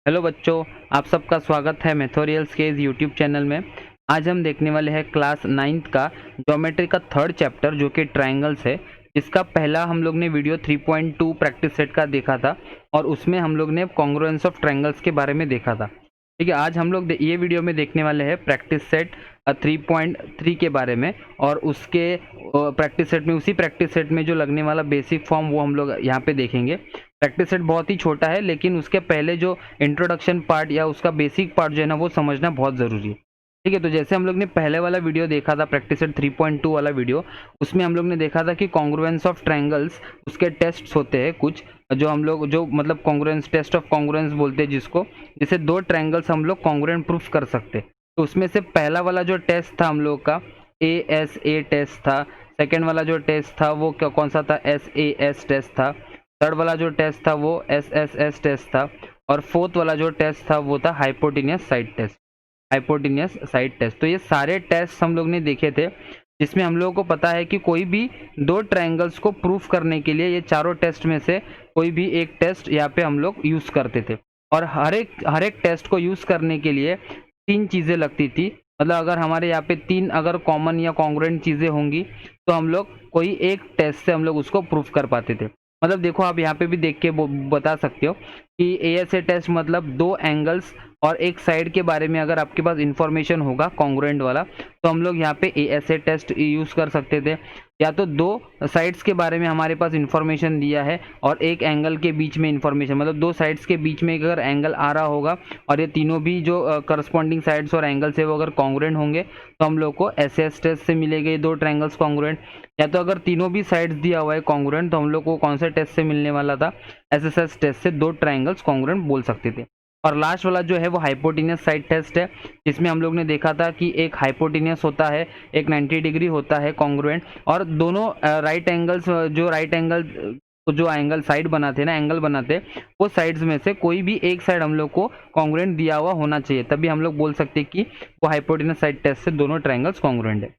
Hello बच्चों, आप सबका स्वागत है मैथोरियल्स के इस यूट्यूब चैनल में। आज हम देखने वाले हैं क्लास 9th का ज्योमेट्री का थर्ड चैप्टर जो कि ट्रायंगल्स है। जिसका पहला हम लोग ने वीडियो 3.2 प्रैक्टिस सेट का देखा था और उसमें हम लोग ने कॉन्ग्रुएंस ऑफ ट्रायंगल्स के बारे में देखा था। ठीक है, आज हम लोग ये वीडियो में देखने वाले हैं प्रैक्टिस सेट 3.3 के बारे में। और उसके प्रैक्टिस सेट में उसी प्रैक्टिस सेट में जो लगने वाला बेसिक फॉर्म वो हम लोग यहाँ पे देखेंगे। प्रैक्टिस सेट बहुत ही छोटा है, लेकिन उसके पहले जो इंट्रोडक्शन पार्ट या उसका बेसिक पार्ट जो है ना वो समझना बहुत ज़रूरी है। ठीक है, तो जैसे हम लोग ने पहले वाला वीडियो देखा था प्रैक्टिस सेट 3.2 वाला वीडियो, उसमें हम लोग ने देखा था कि कॉन्ग्रुएंस ऑफ ट्रायंगल्स उसके टेस्ट्स होते हैं कुछ, जो हम लोग जो मतलब कॉन्ग्रुएंस टेस्ट ऑफ कॉन्ग्रुएंस बोलते हैं जिसको, जैसे दो ट्रायंगल्स हम लोग कॉन्ग्रुएंट प्रूफ कर सकते। तो उसमें से पहला वाला जो टेस्ट था हम लोग का ASA टेस्ट था। सेकेंड वाला जो टेस्ट था वो कौन सा था, SAS टेस्ट था। थर्ड वाला जो टेस्ट था वो SSS टेस्ट था। और फोर्थ वाला जो टेस्ट था वो था hypotenuse side test. Hypotenuse side test, तो ये सारे टेस्ट हम लोग ने देखे थे, जिसमें हम लोगों को पता है कि कोई भी दो ट्रायंगल्स को प्रूफ करने के लिए ये चारों टेस्ट में से कोई भी एक टेस्ट यहाँ पे हम लोग यूज करते थे। और हर एक टेस्ट को यूज करने के लिए तीन चीजें लगती थी। मतलब अगर हमारे यहाँ पे तीन अगर कॉमन या कॉन्ग्रुएंट चीजें होंगी तो हम लोग कोई एक टेस्ट से हम लोग उसको प्रूफ कर पाते थे। मतलब देखो, आप यहाँ पे भी देख के बता सकते हो कि ASA टेस्ट मतलब दो एंगल्स और एक साइड के बारे में अगर आपके पास इंफॉर्मेशन होगा कॉन्ग्रुएंट वाला, तो हम लोग यहाँ पे ASA टेस्ट यूज कर सकते थे। या तो दो साइड्स के बारे में हमारे पास इंफॉर्मेशन दिया है और एक एंगल के बीच में इंफॉर्मेशन, मतलब दो साइड्स के बीच में अगर एंगल आ रहा होगा और ये तीनों भी जो करस्पॉन्डिंग साइड्स और एंगल्स है वो अगर कॉन्ग्रुएंट होंगे तो हम लोग को SS टेस्ट से मिलेंगे दो ट्रायंगल्स कॉन्ग्रुएंट। या तो अगर तीनों भी साइड्स दिया हुआ है कॉन्ग्रुएंट तो हम लोग को कौन से टेस्ट से मिलने वाला था, SSS टेस्ट से दो ट्रायंगल्स कॉन्ग्रुएंट बोल सकते थे। और लास्ट वाला जो है वो हाइपोटेनियस साइड टेस्ट है, जिसमें हम लोग ने देखा था कि एक हाइपोटेनियस होता है, एक 90 डिग्री होता है कॉन्ग्रुएंट, और दोनों राइट एंगल्स जो राइट एंगल जो एंगल साइड बनाते ना एंगल बनाते, वो साइड्स में से कोई भी एक साइड हम लोग को कॉन्ग्रुएंट दिया हुआ होना चाहिए, तभी हम लोग बोल सकते हैं कि वो हाइपोटेनियस साइड टेस्ट से दोनों ट्रायंगल्स कॉन्ग्रुएंट है।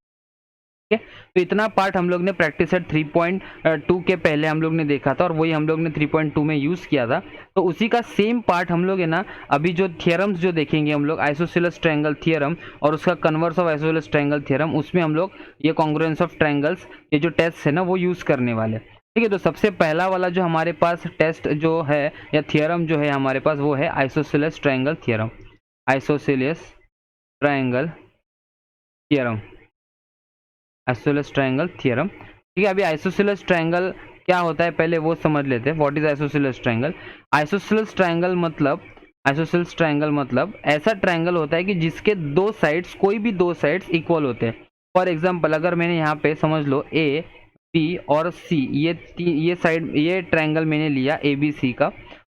ठीक है, तो इतना पार्ट हम लोग ने प्रैक्टिस सेट 3.2 के पहले हम लोग ने देखा था और वही हम लोग ने 3.2 में यूज किया था। तो उसी का सेम पार्ट हम लोग है ना अभी जो थियरम्स जो देखेंगे हम लोग, आइसोसेलेस ट्रायंगल थ्योरम और उसका converse of isosceles triangle theorem, उसमें हम लोग ये कॉन्ग्रुएंस ऑफ ट्रायंगल्स ये जो टेस्ट है ना वो यूज करने वाले। ठीक है, तो सबसे पहला वाला जो हमारे पास टेस्ट जो है या थियरम जो है हमारे पास वो है isosceles triangle theorem. Isosceles triangle theorem, isosceles triangle theorem. ठीक है, अभी आइसोसेलेस ट्रायंगल क्या होता है पहले वो समझ लेते हैं। What is isosceles triangle? Isosceles triangle मतलब, आइसोसेलेस ट्रायंगल मतलब ऐसा ट्रायंगल होता है कि जिसके दो साइड्स, कोई भी दो साइड्स इक्वल होते हैं। फॉर एग्जांपल, अगर मैंने यहाँ पे समझ लो A B और C, ये साइड, ये ट्रायंगल मैंने लिया ABC का,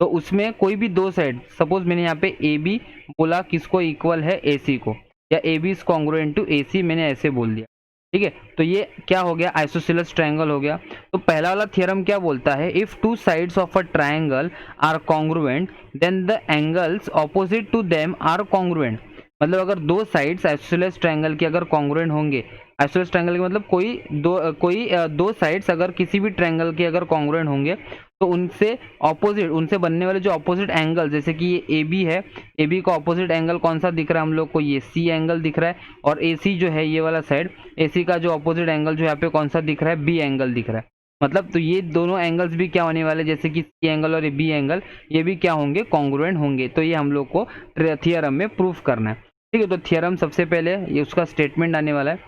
तो उसमें कोई भी दो साइड, सपोज मैंने यहाँ पे AB बोला किसको इक्वल है, AC को, या AB is congruent to AC, मैंने ऐसे बोल दिया। ठीक है, तो ये क्या हो गया, आइसोसेलेस ट्रायंगल हो गया। तो पहला वाला थ्योरम क्या बोलता है, if two sides of a triangle are congruent then the angles opposite to them are congruent. मतलब अगर दो साइड्स आइसोसेलेस ट्रायंगल के अगर कॉन्ग्रुएंट होंगे, आइसोसेलेस ट्रायंगल के मतलब दो साइड्स अगर किसी भी ट्रायंगल के अगर कॉन्ग्रुएंट होंगे तो उनसे ऑपोजिट, उनसे बनने वाले जो ऑपोजिट एंगल, जैसे कि ये AB है, AB का ऑपोजिट एंगल कौन सा दिख रहा है हम लोग को, ये C एंगल दिख रहा है। और AC जो है ये वाला साइड, AC का जो ऑपोजिट एंगल जो यहाँ पे कौन सा दिख रहा है, B एंगल दिख रहा है। मतलब तो ये दोनों एंगल्स भी क्या होने वाले, जैसे कि C एंगल और B एंगल, ये भी क्या होंगे, कॉन्ग्रुएंट होंगे। तो ये हम लोग को थियरम में प्रूफ करना है। ठीक है, तो थियरम सबसे पहले ये उसका स्टेटमेंट आने वाला है,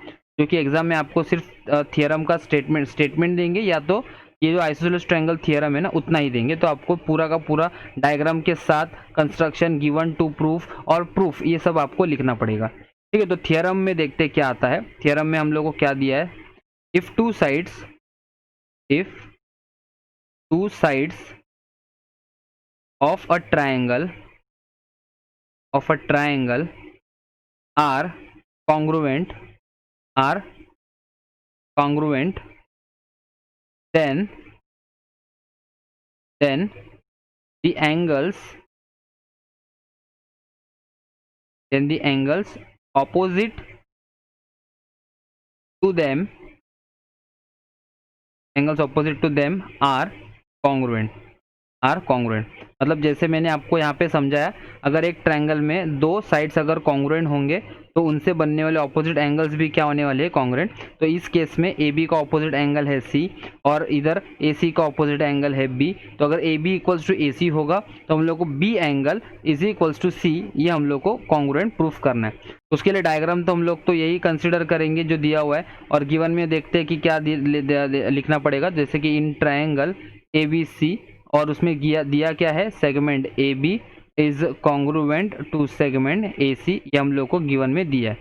जो कि एग्जाम में आपको सिर्फ थियरम का स्टेटमेंट देंगे, या तो ये जो आइसोसेलेस ट्रायंगल थ्योरम है ना उतना ही देंगे। तो आपको पूरा का पूरा डायग्राम के साथ कंस्ट्रक्शन, गिवन टू प्रूफ और प्रूफ, ये सब आपको लिखना पड़ेगा। ठीक है, तो थ्योरम में देखते क्या आता है। थ्योरम में हम लोग को क्या दिया है, if two sides of a triangle are congruent are congruent then the angles opposite to them are congruent। मतलब जैसे मैंने आपको यहाँ पे समझाया, अगर एक ट्रायंगल में दो साइड्स अगर कॉन्ग्रुएंट होंगे तो उनसे बनने वाले ऑपोजिट एंगल्स भी क्या होने वाले हैं, कॉन्ग्रुएंट। तो इस केस में ए बी का ऑपोजिट एंगल है सी और इधर ए सी का ऑपोजिट एंगल है बी। तो अगर A B equals to A C होगा तो हम लोग को B angle is equals to C, ये हम लोग को कॉन्ग्रुएंट प्रूफ करना है। उसके लिए डायग्राम तो हम लोग तो यही कंसिडर करेंगे जो दिया हुआ है, और गिवन में देखते हैं कि क्या लिखना पड़ेगा। जैसे कि इन ट्रायंगल ए बी सी, और उसमें दिया क्या है, segment A B is congruent to segment A C, ये हम लोग को गिवन में दिया है।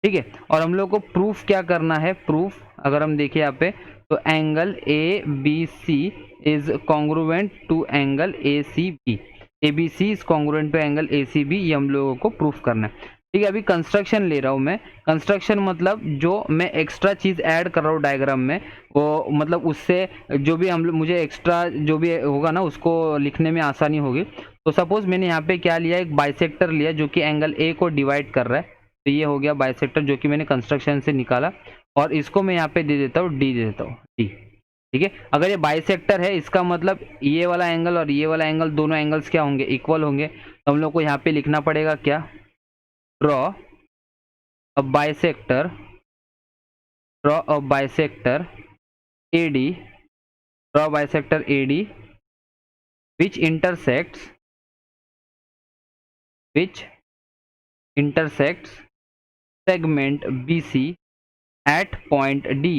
ठीक है, और हम लोग को प्रूफ क्या करना है, प्रूफ अगर हम देखें यहाँ पे तो angle A B C is congruent to angle A C B, A B C is congruent to angle A C B, ये हम लोगों को प्रूफ करना है। ठीक है, अभी कंस्ट्रक्शन ले रहा हूँ मैं। कंस्ट्रक्शन मतलब जो मैं एक्स्ट्रा चीज़ ऐड कर रहा हूँ डायग्राम में, वो मतलब उससे जो भी हम मुझे एक्स्ट्रा जो भी होगा ना उसको लिखने में आसानी होगी। तो सपोज मैंने यहाँ पे क्या लिया, एक बाइसेक्टर लिया जो कि एंगल ए को डिवाइड कर रहा है। तो ये हो गया बाइसेक्टर जो कि मैंने कंस्ट्रक्शन से निकाला, और इसको मैं यहाँ पे दे देता हूँ डी, दे देता हूँ डी। ठीक है, अगर ये बाइसेक्टर है इसका मतलब ये वाला एंगल और ये वाला एंगल दोनों एंगल्स क्या होंगे, इक्वल होंगे। तो हम लोग को यहाँ पे लिखना पड़ेगा क्या, draw a bisector AD, draw bisector AD which intersects segment BC at point D,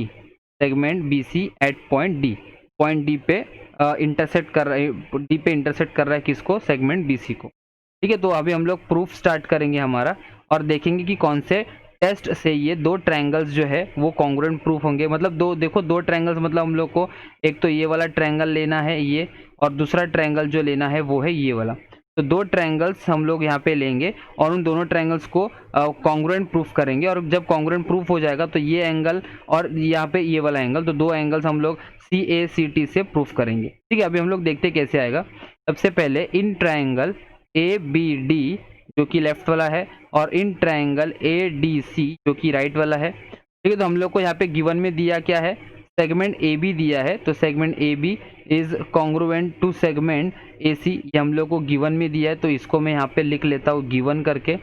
segment BC at point D, point D पे इंटरसेक्ट कर रहा है, D पे इंटरसेक्ट कर रहा है किसको, सेगमेंट BC को। ठीक है, तो अभी हम लोग प्रूफ स्टार्ट करेंगे हमारा, और देखेंगे कि कौन से टेस्ट से ये दो ट्रायंगल्स जो है वो कॉन्ग्रुएंट प्रूफ होंगे। मतलब दो ट्रायंगल्स, मतलब हम लोग को एक तो ये वाला ट्रायंगल लेना है ये, और दूसरा ट्रायंगल जो लेना है वो है ये वाला। तो दो ट्रायंगल्स हम लोग यहाँ पे लेंगे और उन दोनों ट्रायंगल्स को कॉन्ग्रुएंट प्रूफ करेंगे। और जब कॉन्ग्रुएंट प्रूफ हो जाएगा तो ये एंगल और यहाँ पे ये वाला एंगल, तो दो एंगल्स हम लोग सी ए सी टी से प्रूफ करेंगे। ठीक है, अभी हम लोग देखते हैं कैसे आएगा। सबसे पहले in triangle A B D जो कि लेफ्ट वाला है, और इन ट्रायंगल ए डी सी जो कि राइट वाला है। ठीक है, तो हम लोग को यहाँ पे गिवन में दिया क्या है, सेगमेंट ए बी दिया है। तो segment A B is congruent to segment A C, ये हम लोग को गिवन में दिया है। तो इसको मैं यहाँ पे लिख लेता हूँ गिवन करके,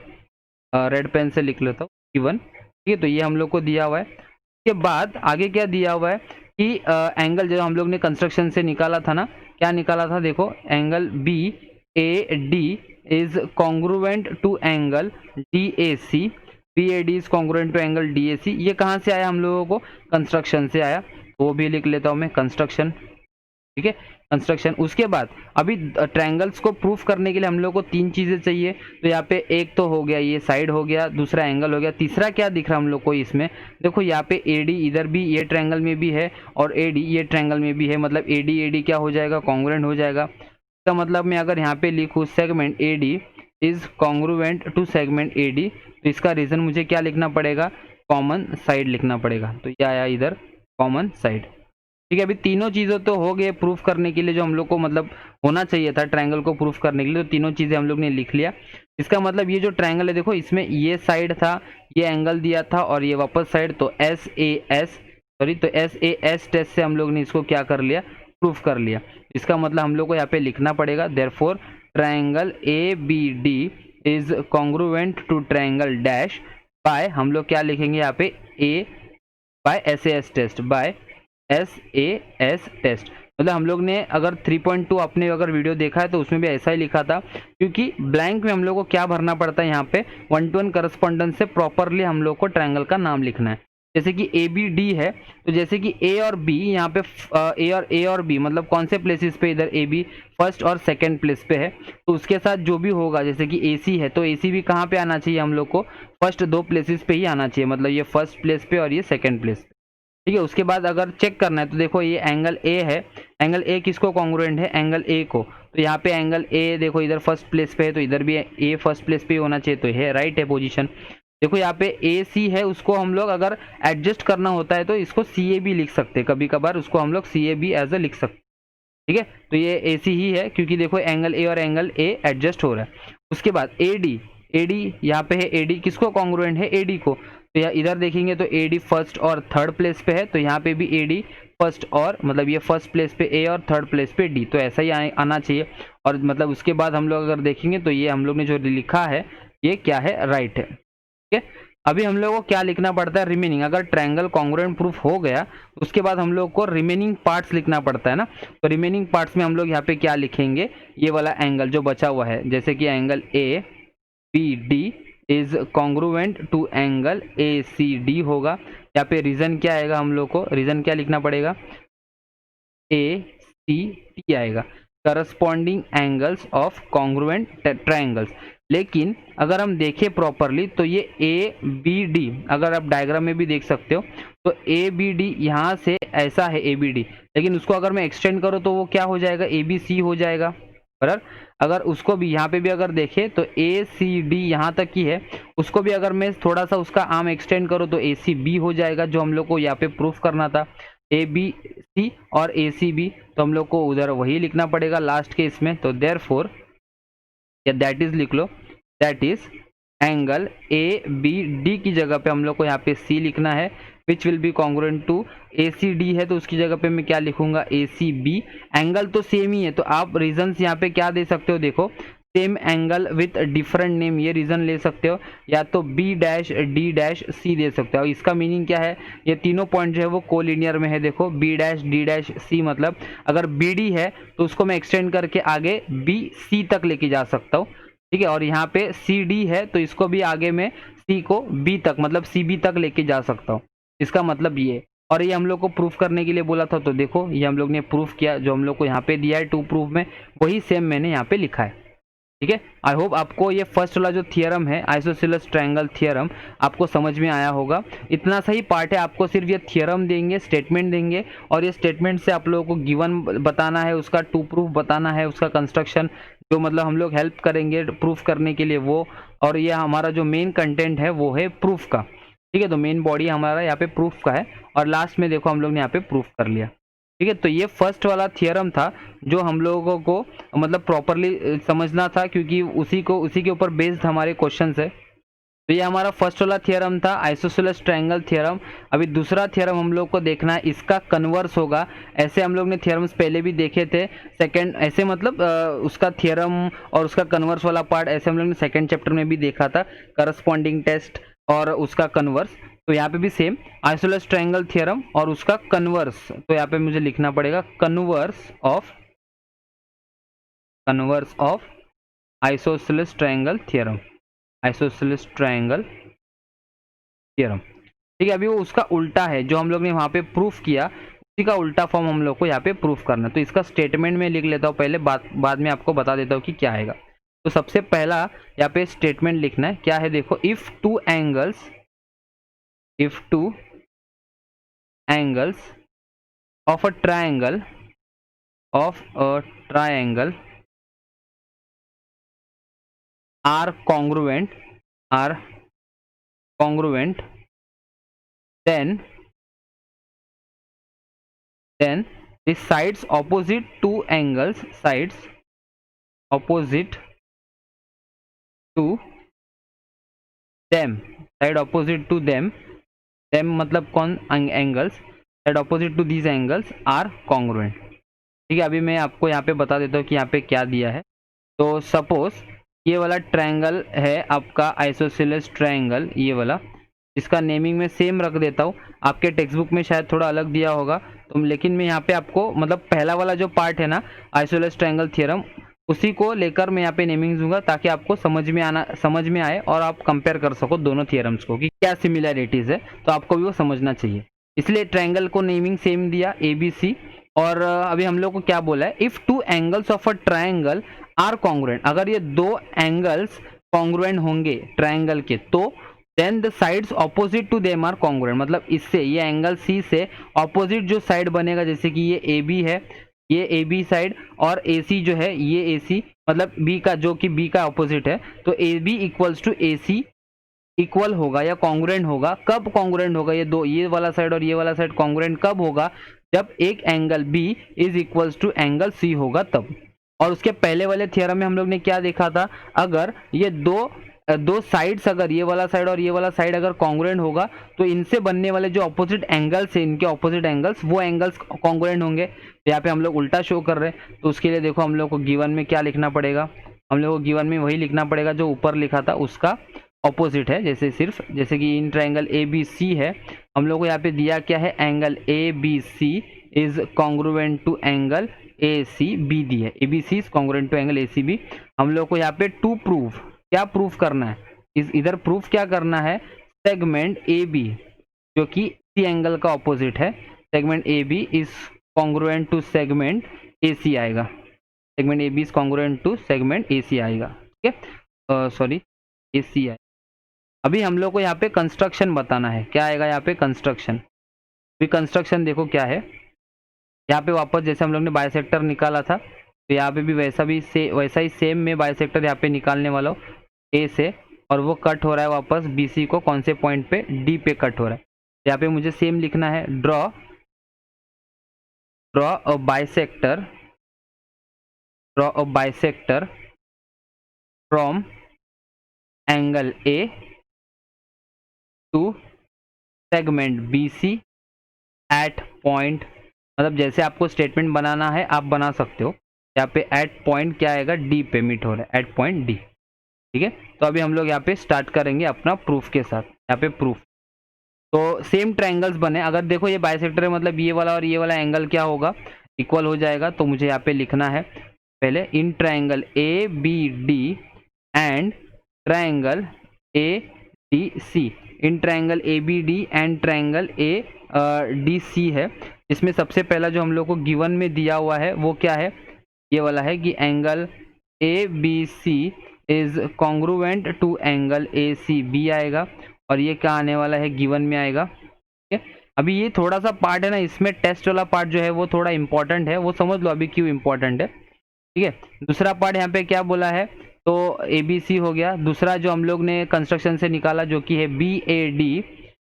रेड पेन से लिख लेता हूँ गिवन। ठीक है, तो ये हम लोग को दिया हुआ है। इसके बाद आगे क्या दिया हुआ है कि एंगल जो हम लोग ने कंस्ट्रक्शन से निकाला था ना, क्या निकाला था, देखो angle B A D is congruent to angle DAC, BAD is congruent to angle DAC। ये कहाँ से आया हम लोगों को, कंस्ट्रक्शन से आया, वो भी लिख लेता हूँ मैं कंस्ट्रक्शन। ठीक है, कंस्ट्रक्शन। उसके बाद अभी ट्रायंगल्स को प्रूफ करने के लिए हम लोग को तीन चीजें चाहिए। तो यहाँ पे एक तो हो गया ये साइड हो गया, दूसरा एंगल हो गया, तीसरा क्या दिख रहा है हम लोग को इसमें, देखो यहाँ पे AD इधर भी ये ट्रायंगल में भी है और AD ये ट्रायंगल में भी है। मतलब AD क्या हो जाएगा, कॉन्ग्रुएंट हो जाएगा। इसका मतलब मैं अगर यहाँ पे लिखूँ segment AD is congruent to segment AD, तो इसका रीजन मुझे क्या लिखना पड़ेगा, कॉमन साइड लिखना पड़ेगा। तो ये आया इधर कॉमन साइड। ठीक है, अभी तीनों चीज़ें तो हो गए प्रूफ करने के लिए, जो हम लोग को मतलब होना चाहिए था ट्रायंगल को प्रूफ करने के लिए। तो तीनों चीज़ें हम लोग ने लिख लिया। इसका मतलब ये जो ट्रायंगल है देखो, इसमें ये साइड था, ये एंगल दिया था और ये वापस साइड, तो SAS टेस्ट से हम लोग ने इसको क्या कर लिया, प्रूफ कर लिया। इसका मतलब हम लोग को यहाँ पे लिखना पड़ेगा therefore triangle ABD is congruent to triangle dash by, हम लोग क्या लिखेंगे यहाँ पे, A by SAS test, by SAS test. मतलब हम लोग ने अगर 3.2 आपने अगर वीडियो देखा है तो उसमें भी ऐसा ही लिखा था, क्योंकि ब्लैंक में हम लोग को क्या भरना पड़ता है, यहाँ पे 1-to-1 करस्पॉन्डेंस से प्रॉपरली हम लोग को ट्रायंगल का नाम लिखना है। जैसे कि ABD है, तो जैसे कि A और B यहाँ पे A और B मतलब कौन से प्लेसेस पे, इधर AB फर्स्ट और सेकंड प्लेस पे है, तो उसके साथ जो भी होगा, जैसे कि AC है तो AC भी कहाँ पे आना चाहिए, हम लोग को फर्स्ट दो प्लेसेस पे ही आना चाहिए। मतलब ये फर्स्ट प्लेस पे और ये सेकंड प्लेस पे। ठीक है, उसके बाद अगर चेक करना है तो देखो ये एंगल A है, एंगल A किसको कॉन्ग्रुएंट है, एंगल A को। तो यहाँ पे एंगल A देखो इधर फर्स्ट प्लेस पे है, तो इधर भी A फर्स्ट प्लेस पे होना चाहिए, तो है राइट है पोजीशन। देखो यहाँ पे AC है, उसको हम लोग अगर एडजस्ट करना होता है तो इसको CA भी लिख सकते हैं, कभी कभार उसको हम लोग CA भी एज ए लिख सकते हैं। ठीक है, तो ये AC ही है, क्योंकि देखो एंगल A और एंगल A एडजस्ट हो रहा है। उसके बाद AD यहाँ पे है, AD किसको कॉन्ग्रुएंट है, AD को। तो यहाँ इधर देखेंगे तो AD फर्स्ट और थर्ड प्लेस पे है, तो यहाँ पे भी AD फर्स्ट और मतलब ये फर्स्ट प्लेस पे A और थर्ड प्लेस पे D, तो ऐसा ही आना चाहिए। और मतलब उसके बाद हम लोग अगर देखेंगे तो ये हम लोग ने जो लिखा है ये क्या है, राइट है। ठीक है, अभी हम लोग को क्या लिखना पड़ता है, रिमेनिंग। अगर ट्रायंगल कॉन्ग्रुएंट प्रूफ हो गया उसके बाद हम लोग को रिमेनिंग पार्ट्स लिखना पड़ता है ना। तो रिमेनिंग पार्ट्स में हम लोग यहाँ पे क्या लिखेंगे, ये वाला एंगल जो बचा हुआ है, जैसे कि angle A B D is congruent to angle A C D होगा। यहाँ पे रीजन क्या आएगा, हम लोग को रीजन क्या लिखना पड़ेगा, ए सी टी आएगा, corresponding angles of congruent triangles. लेकिन अगर हम देखें प्रॉपरली तो ये ए बी डी, अगर आप डायग्राम में भी देख सकते हो तो ए बी डी यहाँ से ऐसा है ए बी डी, लेकिन उसको अगर मैं एक्सटेंड करूँ तो वो क्या हो जाएगा, ए बी सी हो जाएगा, बराबर। अगर उसको भी यहाँ पे भी अगर देखें तो ए सी डी यहाँ तक की है, उसको भी अगर मैं थोड़ा सा उसका आर्म एक्सटेंड करूँ तो ए सी बी हो जाएगा, जो हम लोग को यहाँ पे प्रूफ करना था, ए बी सी और ए सी बी। तो हम लोग को उधर वही लिखना पड़ेगा लास्ट के इसमें। तो देयरफॉर या दैट इज लिख लो, that is angle A B D की जगह पे हम लोग को यहाँ पे सी लिखना है, which will be congruent to A C D है तो उसकी जगह पे मैं क्या लिखूंगा, ए सी बी। एंगल तो सेम ही है तो आप रीजन यहाँ पे क्या दे सकते हो, देखो same angle with different name, ये रीजन ले सकते हो, या तो B dash D dash C दे सकते हो। इसका मीनिंग क्या है, ये तीनों पॉइंट जो है वो कोलिनियर में है। देखो B dash D dash C, मतलब अगर बी डी है तो उसको मैं एक्सटेंड करके आगे बी सी तक लेके जा सकता हूँ, ठीक है। और यहाँ पे सी डी है तो इसको भी आगे में सी को बी तक, मतलब सी बी तक लेके जा सकता हूँ। इसका मतलब ये, और ये हम लोग को प्रूफ करने के लिए बोला था, तो देखो ये हम लोग ने प्रूफ किया, जो हम लोग को यहाँ पे दिया है टू प्रूफ में वही सेम मैंने यहाँ पे लिखा है। ठीक है, आई होप आपको ये फर्स्ट वाला जो थियरम है आइसोसेलेस ट्रायंगल थियरम आपको समझ में आया होगा। इतना सही पार्ट है, आपको सिर्फ ये थियरम देंगे, स्टेटमेंट देंगे, और ये स्टेटमेंट से आप लोगों को गिवन बताना है, उसका टू प्रूफ बताना है, उसका कंस्ट्रक्शन जो मतलब हम लोग हेल्प करेंगे प्रूफ करने के लिए वो, और ये हमारा जो मेन कंटेंट है वो है प्रूफ का। ठीक है, तो मेन बॉडी हमारा यहाँ पे प्रूफ का है, और लास्ट में देखो हम लोग ने यहाँ पे प्रूफ कर लिया। ठीक है, तो ये फर्स्ट वाला थियरम था जो हम लोगों को मतलब प्रॉपरली समझना था, क्योंकि उसी के ऊपर बेस्ड हमारे क्वेश्चंस है। तो ये हमारा फर्स्ट वाला थियरम था, आइसोसेलेस ट्रायंगल थियरम। अभी दूसरा थियरम हम लोग को देखना है, इसका कन्वर्स होगा। ऐसे हम लोग ने थियरम्स पहले भी देखे थे, सेकंड ऐसे मतलब उसका थियरम और उसका कन्वर्स वाला पार्ट ऐसे हम लोग ने सेकंड चैप्टर में भी देखा था, करस्पॉन्डिंग टेस्ट और उसका कन्वर्स। तो यहाँ पे भी सेम आइसोसेलेस ट्रायंगल थियरम और उसका कन्वर्स, तो यहाँ पे मुझे लिखना पड़ेगा converse of isosceles triangle theorem, isosceles triangle theorem. ठीक है, अभी वो उसका उल्टा है जो हम लोग ने वहाँ पे प्रूफ किया, उसी का उल्टा फॉर्म हम लोग को यहाँ पे प्रूफ करना है। तो इसका स्टेटमेंट में लिख लेता हूँ पहले, बाद में आपको बता देता हूँ कि क्या आएगा। तो सबसे पहला यहाँ पे स्टेटमेंट लिखना है, क्या है देखो, if two angles of a triangle are congruent, then the sides opposite to them मतलब कौन, angles, side opposite to these angles are congruent. ठीक है, अभी मैं आपको यहाँ पे बता देता हूँ कि यहाँ पे क्या दिया है। तो सपोज ये वाला ट्रायंगल है आपका आइसोसेलेस ट्रायंगल, ये वाला, इसका नेमिंग में सेम रख देता हूँ। आपके टेक्स्ट बुक में शायद थोड़ा अलग दिया होगा, तो लेकिन मैं यहाँ पे आपको मतलब पहला वाला जो पार्ट है ना आइसोसेलेस ट्रायंगल थ्योरम, उसी को लेकर मैं यहाँ पे नेमिंग दूंगा ताकि आपको समझ में आए और आप कंपेयर कर सको दोनों थियरम्स को कि क्या सिमिलैरिटीज है, तो आपको भी वो समझना चाहिए। इसलिए ट्रायंगल को नेमिंग सेम दिया ABC। और अभी हम लोग को क्या बोला है, if two angles of a triangle are congruent, अगर ये दो एंगल्स कॉन्ग्रुएंट होंगे ट्रायंगल के, तो then the sides opposite to them are congruent, मतलब इससे ये एंगल C से ऑपोजिट जो साइड बनेगा, जैसे कि ये AB है, ये AB साइड, और AC जो है ये AC मतलब B का, जो कि B का ऑपोजिट है, तो AB equals to AC equal होगा या कॉन्ग्रुएंट होगा। कब कॉन्ग्रुएंट होगा, ये दो, ये वाला साइड और ये वाला साइड कॉन्ग्रुएंट कब होगा, जब एक angle B is equals to angle C होगा तब। और उसके पहले वाले थियरम में हम लोग ने क्या देखा था, अगर ये दो साइड्स, अगर ये वाला साइड और ये वाला साइड अगर कॉन्ग्रुएंट होगा तो इनसे बनने वाले जो ऑपोजिट एंगल्स है, इनके ऑपोजिट एंगल्स, वो एंगल्स कॉन्ग्रुएंट होंगे। तो यहाँ पे हम लोग उल्टा शो कर रहे हैं, तो उसके लिए देखो हम लोग को गिवन में क्या लिखना पड़ेगा, हम लोग को गिवन में वही लिखना पड़ेगा जो ऊपर लिखा था उसका ऑपोजिट है। जैसे कि इन ट्रायंगल ए बी सी है, हम लोग को यहाँ पे दिया क्या है, angle A B C is congruent to angle A C B दी है, A B C is congruent to angle A C B. हम लोग को यहाँ पे टू प्रूव, क्या प्रूफ करना है, इधर प्रूफ क्या करना है, सेगमेंट ए बी जो कि इसी एंगल का ऑपोजिट है, segment A B is congruent to segment A C आएगा, segment A B is congruent to segment A C आएगा, ठीक है, सॉरी ए सी आएगा। अभी हम लोग को यहाँ पे कंस्ट्रक्शन बताना है, क्या आएगा यहाँ पे कंस्ट्रक्शन। अभी कंस्ट्रक्शन देखो क्या है, यहाँ पे वापस जैसे हम लोग ने बाइसेक्टर निकाला था, तो यहाँ पे भी वैसा ही सेम में बाइसेक्टर यहाँ पे निकालने वाला हूँ ए से, और वो कट हो रहा है वापस बी सी को कौन से पॉइंट पे, डी पे कट हो रहा है। यहाँ पे मुझे सेम लिखना है, draw a bisector from angle A to segment B C at point, मतलब जैसे आपको स्टेटमेंट बनाना है आप बना सकते हो। यहाँ पे एट पॉइंट क्या आएगा, डी पे मीट हो रहा है, एट पॉइंट डी, ठीक है। तो अभी हम लोग यहाँ पे स्टार्ट करेंगे अपना प्रूफ के साथ। यहाँ पे प्रूफ, तो सेम ट्रायंगल्स बने, अगर देखो ये बाइसेक्टर है मतलब ये वाला और ये वाला एंगल क्या होगा, इक्वल हो जाएगा। तो मुझे यहाँ पे लिखना है पहले, in triangle A B D and triangle A D C, in triangle A B D and triangle A D C है। इसमें सबसे पहला जो हम लोग को गिवन में दिया हुआ है वो क्या है, ये वाला है कि angle A B C is congruent to angle A C B आएगा, और ये क्या आने वाला है, गिवन में आएगा, ठीक है। अभी ये थोड़ा सा पार्ट है ना, इसमें टेस्ट वाला पार्ट जो है वो थोड़ा इंपॉर्टेंट है, वो समझ लो अभी क्यों इंपॉर्टेंट है, ठीक है। दूसरा पार्ट यहाँ पे क्या बोला है, तो ए बी सी हो गया। दूसरा जो हम लोग ने कंस्ट्रक्शन से निकाला जो कि है B A D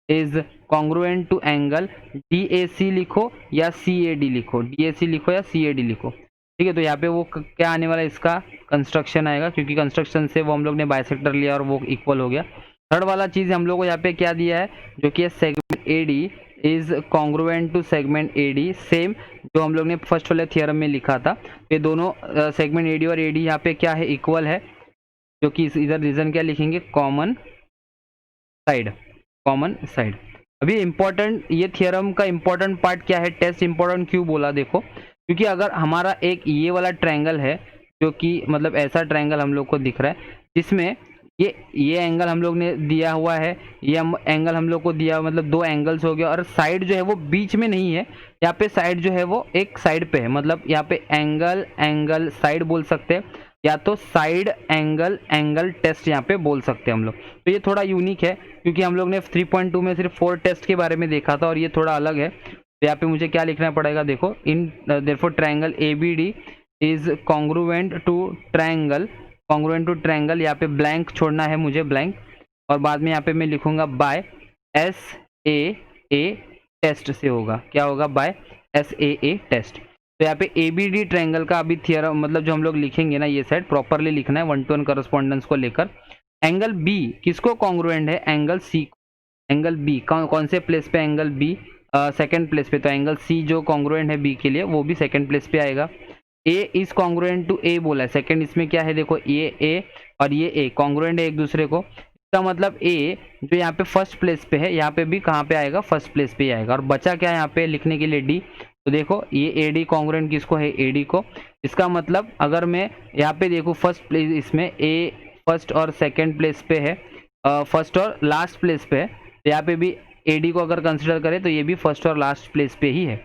is congruent to angle D A C लिखो या सी ए डी लिखो, डी ए सी लिखो या सी ए डी लिखो, ठीक है। तो यहाँ पे वो क्या आने वाला है, इसका कंस्ट्रक्शन आएगा, क्योंकि कंस्ट्रक्शन से वो हम लोग ने बाइसेक्टर लिया और वो इक्वल हो गया। थर्ड वाला चीज हम लोग को यहाँ पे क्या दिया है, जो कि segment A D is congruent to segment A D, same जो हम लोग ने फर्स्ट वाले थियरम में लिखा था। ये दोनों सेगमेंट ए डी और ए डी यहाँ पे क्या है, इक्वल है, जो कि इधर रीजन क्या लिखेंगे, कॉमन साइड। अभी इम्पोर्टेंट, ये थियरम का इम्पोर्टेंट पार्ट क्या है, टेस्ट इम्पोर्टेंट क्यों बोला, देखो क्योंकि अगर हमारा एक ये वाला ट्रायंगल है जो कि मतलब ऐसा ट्रायंगल हम लोग को दिख रहा है जिसमें ये एंगल हम लोग ने दिया हुआ है, ये एंगल हम लोग को दिया हुआ, मतलब दो एंगल्स हो गया, और साइड जो है वो बीच में नहीं है, यहाँ पे साइड जो है वो एक साइड पे है, मतलब यहाँ पे एंगल साइड बोल सकते हैं, या तो साइड एंगल टेस्ट यहाँ पे बोल सकते हैं हम लोग। तो ये थोड़ा यूनिक है क्योंकि हम लोग ने 3.2 में सिर्फ 4 टेस्ट के बारे में देखा था और ये थोड़ा अलग है। तो यहाँ पे मुझे क्या लिखना पड़ेगा, देखो इन therefore triangle A B D is congruent to triangle, यहाँ पे ब्लैंक छोड़ना है मुझे, ब्लैंक, और बाद में यहाँ पे मैं लिखूंगा बाय एस ए टेस्ट से होगा, क्या होगा, बाय एस ए टेस्ट। तो यहाँ पे ए बी डी ट्रायंगल का अभी थियरम मतलब जो हम लोग लिखेंगे ना, ये साइड प्रॉपरली लिखना है 1-to-1 करस्पॉन्डेंस को लेकर। एंगल बी किसको कॉन्ग्रुएंट है, एंगल सी, एंगल बी कौन से प्लेस पे, एंगल बी सेकंड प्लेस पे, तो एंगल सी जो कॉन्ग्रुएंट है बी के लिए वो भी सेकंड प्लेस पे आएगा। ए इज कॉन्ग्रुएंट टू ए बोला है, सेकंड इसमें क्या है, देखो ये ए और ये ए कॉन्ग्रुएंट है एक दूसरे को, इसका मतलब ए जो यहाँ पे फर्स्ट प्लेस पे है यहाँ पे भी कहाँ पे आएगा, फर्स्ट प्लेस पे ही आएगा। और बचा क्या यहाँ पे लिखने के लिए, डी, तो देखो ये ए डी कॉन्ग्रुएंट किसको है, ए डी को, इसका मतलब अगर मैं यहाँ पे देखूँ फर्स्ट प्लेस, इसमें ए फर्स्ट और सेकंड प्लेस पे है, फर्स्ट और लास्ट प्लेस पे है, तो यहाँ पे भी ए डी को अगर कंसिडर करें तो ये भी फर्स्ट और लास्ट प्लेस पे ही है।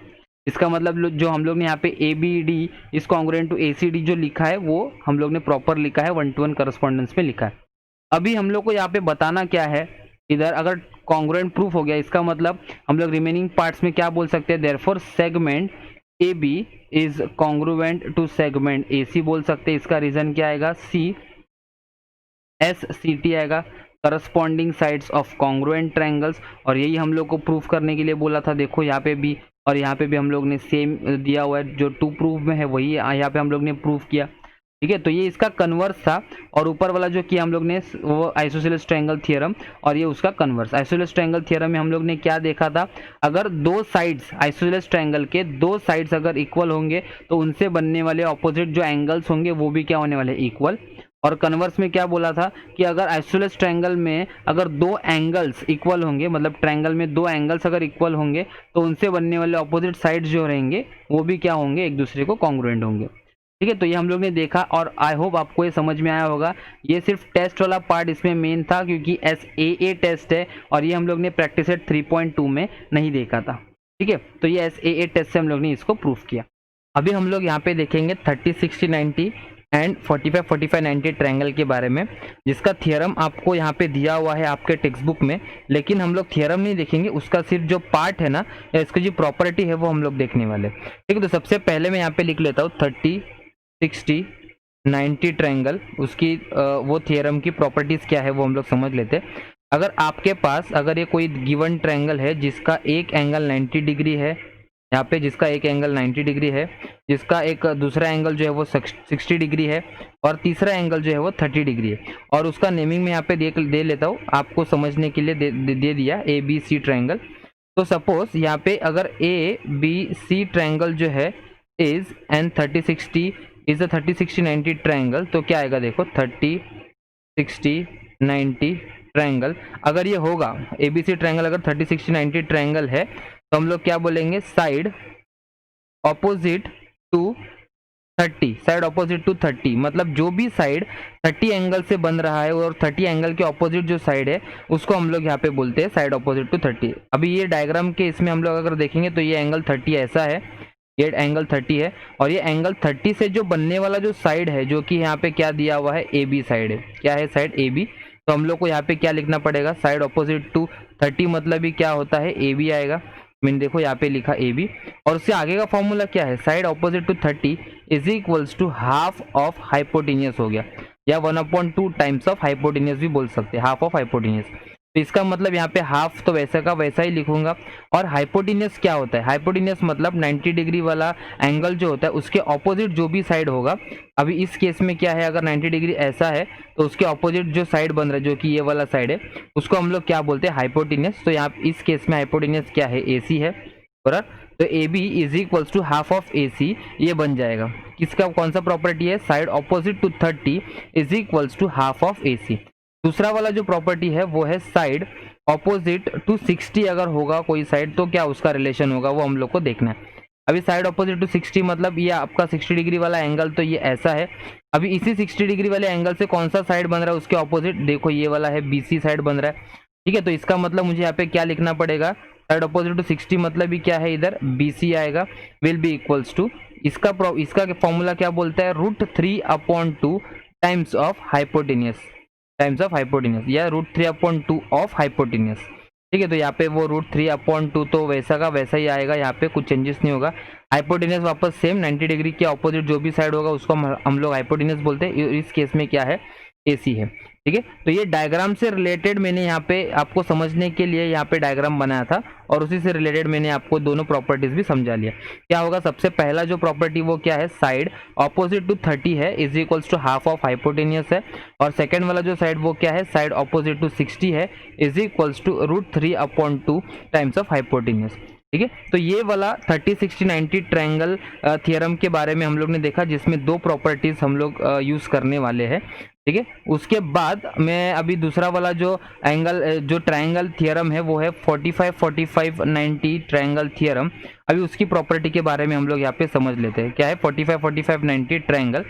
इसका मतलब जो हम लोग ने यहाँ पे A B D is congruent to A C D जो लिखा है वो हम लोग ने प्रॉपर लिखा है, 1-to-1 करस्पॉन्डेंस में लिखा है। अभी हम लोग को यहाँ पे बताना क्या है, इधर अगर कॉन्ग्रुएंट प्रूफ हो गया इसका मतलब हम लोग रिमेनिंग पार्ट्स में क्या बोल सकते हैं, therefore segment A B is congruent to segment A C बोल सकते हैं। इसका रीजन क्या आएगा, सी एस सी टी आएगा, corresponding sides of congruent triangles, और यही हम लोग को प्रूफ करने के लिए बोला था। देखो यहाँ पे भी और यहाँ पे भी हम लोग ने सेम दिया हुआ है, जो टू प्रूफ में है वही यहाँ पे हम लोग ने प्रूफ किया। ठीक है, तो ये इसका कन्वर्स था और ऊपर वाला जो किया हम लोग ने वो आइसोसेलेस ट्रायंगल थ्योरम और ये उसका कन्वर्स। आइसोसेलेस ट्रायंगल थ्योरम में हम लोग ने क्या देखा था, अगर दो साइड्स आइसोसेलेस ट्रायंगल के दो साइड्स अगर इक्वल होंगे तो उनसे बनने वाले ऑपोजिट जो एंगल्स होंगे वो भी क्या होने वाले, इक्वल। और कन्वर्स में क्या बोला था कि अगर आइसोसेलेस ट्रायंगल में अगर दो एंगल्स इक्वल होंगे, मतलब ट्रायंगल में दो एंगल्स अगर इक्वल होंगे तो उनसे बनने वाले ऑपोजिट साइड्स जो रहेंगे वो भी क्या होंगे, एक दूसरे को कॉन्ग्रुएंट होंगे। ठीक है, तो ये हम लोग ने देखा और आई होप आपको ये समझ में आया होगा। ये सिर्फ टेस्ट वाला पार्ट इसमें मेन था क्योंकि SAA टेस्ट है और ये हम लोग ने प्रैक्टिस सेट 3.2 में नहीं देखा था। ठीक है, तो ये SAA टेस्ट से हम लोग ने इसको प्रूफ किया। अभी हम लोग यहाँ पे देखेंगे 30, 60, 90 एंड 45, 45, 90 ट्रायंगल के बारे में, जिसका थियरम आपको यहाँ पे दिया हुआ है आपके टेक्स्ट बुक में। लेकिन हम लोग थियरम नहीं देखेंगे, उसका सिर्फ जो पार्ट है ना या इसकी जो प्रॉपर्टी है वो हम लोग देखने वाले। ठीक है, तो सबसे पहले मैं यहाँ पे लिख लेता हूँ 30, 60, 90 ट्रायंगल, उसकी वो थियरम की प्रॉपर्टीज क्या है वो हम लोग समझ लेते हैं। अगर आपके पास अगर ये कोई गिवन ट्रायंगल है जिसका एक एंगल 90 डिग्री है, यहाँ पे जिसका एक एंगल 90 डिग्री है, जिसका एक दूसरा एंगल जो है वो 60 डिग्री है और तीसरा एंगल जो है वो 30 डिग्री है, और उसका नेमिंग में यहाँ पे दे लेता हूँ आपको समझने के लिए दे दिया ABC ट्रायंगल। तो सपोज यहाँ पे अगर ABC ट्रायंगल जो है is an 30, 60 is a 30, 60, 90 triangle, तो क्या आएगा देखो 30, 60, 90 ट्रायंगल। अगर ये होगा ABC ट्रायंगल अगर 30, 60, 90 ट्रायंगल है तो हम लोग क्या बोलेंगे, side opposite to 30, side opposite to 30, मतलब जो भी साइड 30 एंगल से बन रहा है और 30 एंगल के ऑपोजिट जो साइड है उसको हम लोग यहाँ पे बोलते हैं साइड ऑपोजिट टू 30। अभी ये डायग्राम के इसमें हम लोग अगर देखेंगे तो ये एंगल 30 ऐसा है, ये एंगल 30 है और ये एंगल 30 से जो बनने वाला जो साइड है जो कि यहाँ पे क्या दिया हुआ है, AB साइड है। क्या है, साइड AB। तो हम लोग को यहाँ पे क्या लिखना पड़ेगा, साइड ऑपोजिट टू 30 मतलब ही क्या होता है, AB आएगा। मैंने देखो यहाँ पे लिखा AB और उससे आगे का फॉर्मूला क्या है, side opposite to 30 is equals to half of hypotenuse हो गया, या 1/2 टाइम्स ऑफ हाइपोटेन्यूस भी बोल सकते हैं, हाफ ऑफ हाइपोटेन्यूस। तो इसका मतलब यहाँ पे हाफ तो वैसा का वैसा ही लिखूंगा। और हाइपोटेन्यूस क्या होता है, हाइपोटेन्यूस मतलब 90 डिग्री वाला एंगल जो होता है उसके ऑपोजिट जो भी साइड होगा। अभी इस केस में क्या है, अगर 90 डिग्री ऐसा है तो उसके ऑपोजिट जो साइड बन रहा है जो कि ये वाला साइड है उसको हम लोग क्या बोलते हैं, हाइपोटेन्यूस। तो यहाँ इस केस में हाइपोटेन्यूस क्या है, AC है, बराबर। तो AB is equals to half of AC, ये बन जाएगा। किसका कौन सा प्रॉपर्टी है, side opposite to 30 is equals to half of AC। दूसरा वाला जो प्रॉपर्टी है वो है साइड ऑपोजिट टू 60, अगर होगा कोई साइड तो क्या उसका रिलेशन होगा वो हम लोग को देखना है। अभी साइड ऑपोजिट टू 60 मतलब ये आपका 60 डिग्री वाला एंगल तो ये ऐसा है। अभी इसी 60 डिग्री वाले एंगल से कौन सा साइड बन रहा है उसके ऑपोजिट, देखो ये वाला है BC साइड बन रहा है। ठीक है, तो इसका मतलब मुझे यहाँ पे क्या लिखना पड़ेगा, साइड ऑपोजिट टू 60 मतलब भी क्या है, इधर BC आएगा, विल बी इक्वल्स टू इसका फॉर्मूला क्या बोलता है, √3/2 times of hypotenuse, times of hypotenuse या √3/2 ऑफ हाइपोटेन्यूस। ठीक है, तो यहाँ पे वो √3/2 तो वैसा का वैसा ही आएगा, यहाँ पे कुछ चेंजेस नहीं होगा। हाइपोटेन्यूस वापस सेम 90 डिग्री के ऑपोजिट जो भी साइड होगा उसको हम लोग हाइपोटेन्यूस बोलते हैं। इस केस में क्या है, AC है। ठीक है, तो ये डायग्राम से रिलेटेड मैंने यहाँ पे आपको समझने के लिए यहाँ पे डायग्राम बनाया था और उसी से रिलेटेड मैंने आपको दोनों प्रॉपर्टीज भी समझा लिया। क्या होगा, सबसे पहला जो प्रॉपर्टी वो क्या है, साइड ऑपोजिट टू 30 है is equals to half of hypotenuse है, और सेकंड वाला जो साइड वो क्या है, साइड ऑपोजिट टू 60 है is equals to √3/2 times of hypotenuse. ठीक है, तो ये वाला 30, 60, 90 ट्रायंगल थियरम के बारे में हम लोग ने देखा जिसमें दो प्रॉपर्टीज हम लोग यूज करने वाले हैं। ठीक है, उसके बाद मैं अभी दूसरा वाला जो ट्रायंगल थियरम है वो है 45, 45, 90 ट्रायंगल थियरम। अभी उसकी प्रॉपर्टी के बारे में हम लोग यहाँ पे समझ लेते हैं। क्या है 45, 45, 90 ट्रायंगल।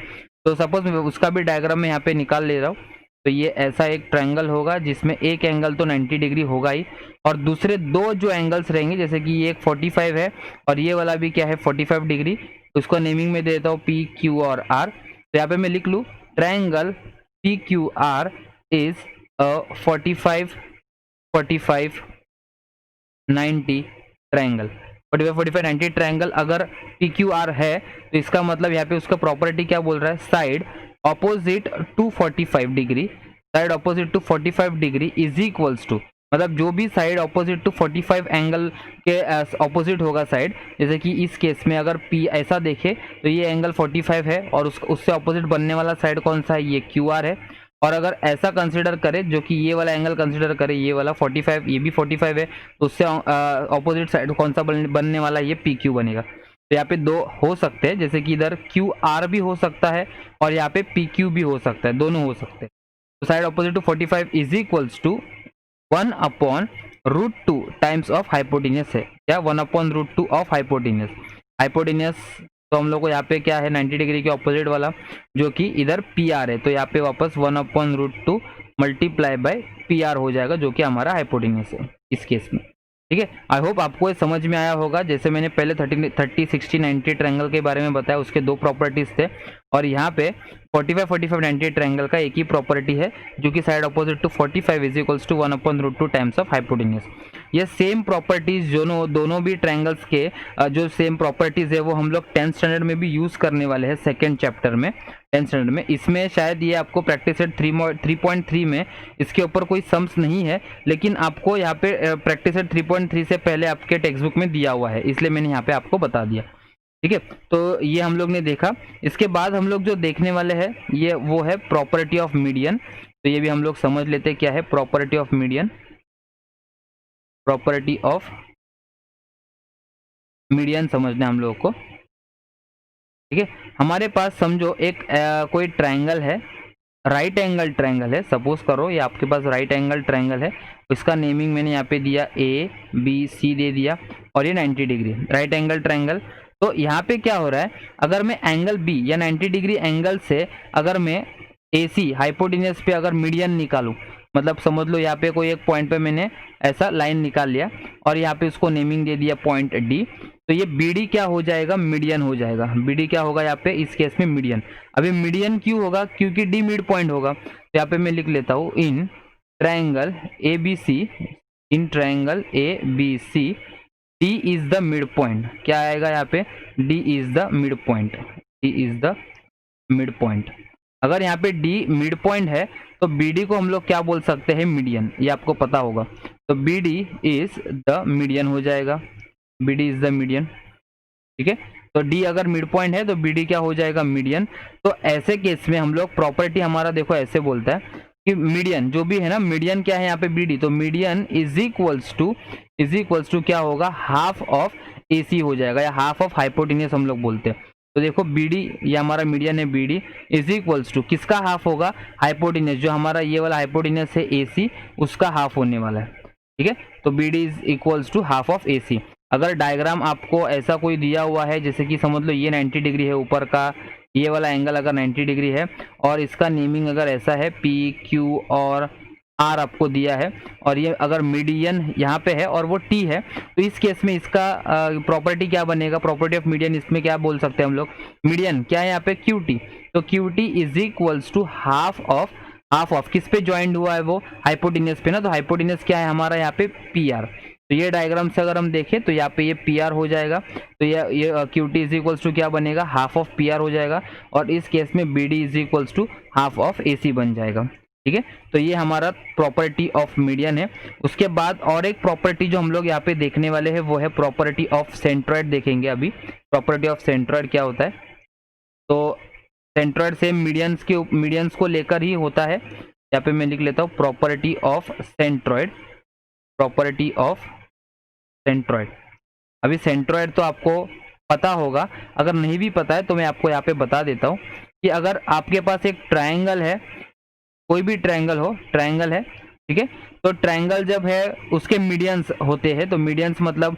तो सपोज उसका भी डायग्राम में यहाँ पे निकाल ले रहा हूँ। तो ये ऐसा एक ट्रायंगल होगा जिसमें एक एंगल तो 90 डिग्री होगा ही और दूसरे दो जो एंगल्स रहेंगे, जैसे कि ये एक 45 है और ये वाला भी क्या है 45 डिग्री। उसको नेमिंग में देता हूँ P, Q और R। तो यहाँ पे मैं लिख लूँ triangle PQR is a 45, 45, 90 triangle. 45, 45, 90 triangle अगर PQR है तो इसका मतलब यहाँ पे उसका प्रॉपर्टी क्या बोल रहा है, side opposite to 45 degree, side opposite to 45 degree is equals to मतलब जो भी साइड ऑपोजिट टू 45 एंगल के ऑपोजिट होगा साइड, जैसे कि इस केस में अगर P ऐसा देखे तो ये एंगल 45 है और उससे ऑपोजिट बनने वाला साइड कौन सा है, ये QR है। और अगर ऐसा कंसिडर करे, जो कि ये वाला एंगल कंसिडर करे, ये वाला 45, ये भी 45 है, तो उससे ऑपोजिट साइड कौन सा बनने वाला, ये PQ बनेगा। तो यहाँ पे दो हो सकते हैं, जैसे कि इधर QR भी हो सकता है और यहाँ पे PQ भी हो सकता है, दोनों हो सकते हैं। तो side opposite to 45 is equals to 1/√2 times of hypotenuse है क्या, 1/√2 ऑफ हाइपोटेन्यूस। हाइपोटेन्यूस तो हम लोग को यहाँ पे क्या है, 90 डिग्री के ऑपोजिट वाला, जो कि इधर PR है, तो यहाँ पे वापस 1/√2 मल्टीप्लाई बाय PR हो जाएगा, जो कि हमारा हाइपोटेन्यूस है इस केस में। ठीक है, आई होप आपको ये समझ में आया होगा। जैसे मैंने पहले 30, 60, 90 ट्रायंगल के बारे में बताया, उसके दो प्रॉपर्टीज थे, और यहाँ पे 45, 45, 90 ट्रायंगल का एक ही प्रॉपर्टी है, जो कि side opposite to 45 is equals to 1/√2 times of hypotenuse. ये सेम प्रॉपर्टीज दोनों भी ट्रायंगल्स के जो सेम प्रॉपर्टीज है वो हम लोग 10th स्टैंडर्ड में भी यूज करने वाले हैं, सेकेंड चैप्टर में 10th स्टैंडर्ड में। इसमें शायद ये आपको प्रैक्टिस सेट 3.3 में इसके ऊपर कोई सम्स नहीं है, लेकिन आपको यहाँ पे प्रैक्टिस सेट 3.3 से पहले आपके टेक्स्ट बुक में दिया हुआ है, इसलिए मैंने यहाँ पे आपको बता दिया। ठीक है, तो ये हम लोग ने देखा। इसके बाद हम लोग जो देखने वाले हैं ये वो है प्रॉपर्टी ऑफ मीडियन। तो ये भी हम लोग समझ लेते हैं क्या है property of median. Property of median समझना हम लोग को। ठीक है, हमारे पास समझो एक कोई ट्रायंगल है, राइट एंगल ट्रायंगल है, सपोज करो ये आपके पास राइट एंगल ट्रायंगल है, इसका नेमिंग मैंने यहाँ पे दिया ABC दे दिया, और ये 90 डिग्री राइट एंगल ट्रायंगल। तो यहाँ पे क्या हो रहा है, अगर मैं एंगल B या 90 डिग्री एंगल से अगर मैं AC हाइपोटेन्यूस पे अगर मीडियन निकालूं, मतलब समझ लो यहाँ पे कोई एक पॉइंट पे मैंने ऐसा लाइन निकाल लिया और यहाँ पे उसको नेमिंग दे दिया पॉइंट D, तो ये BD क्या हो जाएगा, मीडियन हो जाएगा। BD क्या होगा यहाँ पे इस केस में, मीडियन। अभी मीडियन क्यों होगा, क्योंकि D मिड पॉइंट होगा। तो यहाँ पे मैं लिख लेता हूँ in triangle ABC, in triangle ABC D is the mid point. क्या आएगा यहाँ पे, D is the mid point, D is the mid point. अगर यहाँ पे D मिड पॉइंट है तो BD को हम लोग क्या बोल सकते हैं, मीडियन, ये आपको पता होगा। तो BD इज द मीडियन हो जाएगा, BD इज द मीडियन। ठीक है, तो D अगर मिड पॉइंट है तो BD क्या हो जाएगा, मीडियन। तो ऐसे केस में हम लोग प्रॉपर्टी हमारा देखो ऐसे बोलता है कि मीडियन जो भी है ना, मीडियन क्या है यहाँ पे BD, तो मीडियन इज इक्वल्स टू क्या होगा, हाफ ऑफ AC हो जाएगा, या हाफ ऑफ हाइपोटेन्यूस हम लोग बोलते हैं। तो देखो BD ये हमारा मीडियन है, BD इज इक्वल्स टू किसका हाफ होगा, हाइपोटेन्यूस, जो हमारा ये वाला हाइपोटेन्यूस है AC, उसका हाफ होने वाला है। ठीक है, तो BD is equals to half of AC। अगर डायग्राम आपको ऐसा कोई दिया हुआ है, जैसे कि समझ लो ये 90 डिग्री है, ऊपर का ये वाला एंगल अगर 90 डिग्री है, और इसका नेमिंग अगर ऐसा है PQ और R आपको दिया है, और ये अगर मीडियन यहाँ पे है और वो T है, तो इस केस में इसका प्रॉपर्टी क्या बनेगा, प्रॉपर्टी ऑफ मीडियन इसमें क्या बोल सकते हैं हम लोग, मीडियन क्या है यहाँ पे QT, तो QT is equals to half of किस पे ज्वाइंट हुआ है, वो हाइपोटेन्यूस पे ना, तो हाइपोटेन्यूस क्या है हमारा यहाँ पे PR। तो ये डायग्राम से अगर हम देखें तो यहाँ पे ये PR हो जाएगा, तो ये QT इज इक्वल्स टू क्या बनेगा, हाफ ऑफ PR हो जाएगा, और इस केस में BD is equals to half of AC बन जाएगा। ठीक है, तो ये हमारा प्रॉपर्टी ऑफ मीडियन है। उसके बाद और एक प्रॉपर्टी जो हम लोग यहाँ पे देखने वाले हैं वो है प्रॉपर्टी ऑफ सेंट्रॉइड देखेंगे अभी। प्रॉपर्टी ऑफ सेंट्रॉइड क्या होता है, तो सेंट्रॉइड से मीडियंस को लेकर ही होता है। यहाँ पे मैं लिख लेता हूँ property of centroid, property of centroid. अभी सेंट्रॉइड तो आपको पता होगा, अगर नहीं भी पता है तो मैं आपको यहाँ पे बता देता हूँ कि अगर आपके पास एक ट्रायंगल है, कोई भी ट्रायंगल है, ठीक है, तो ट्रायंगल जब है उसके मीडियंस होते हैं, तो मीडियंस मतलब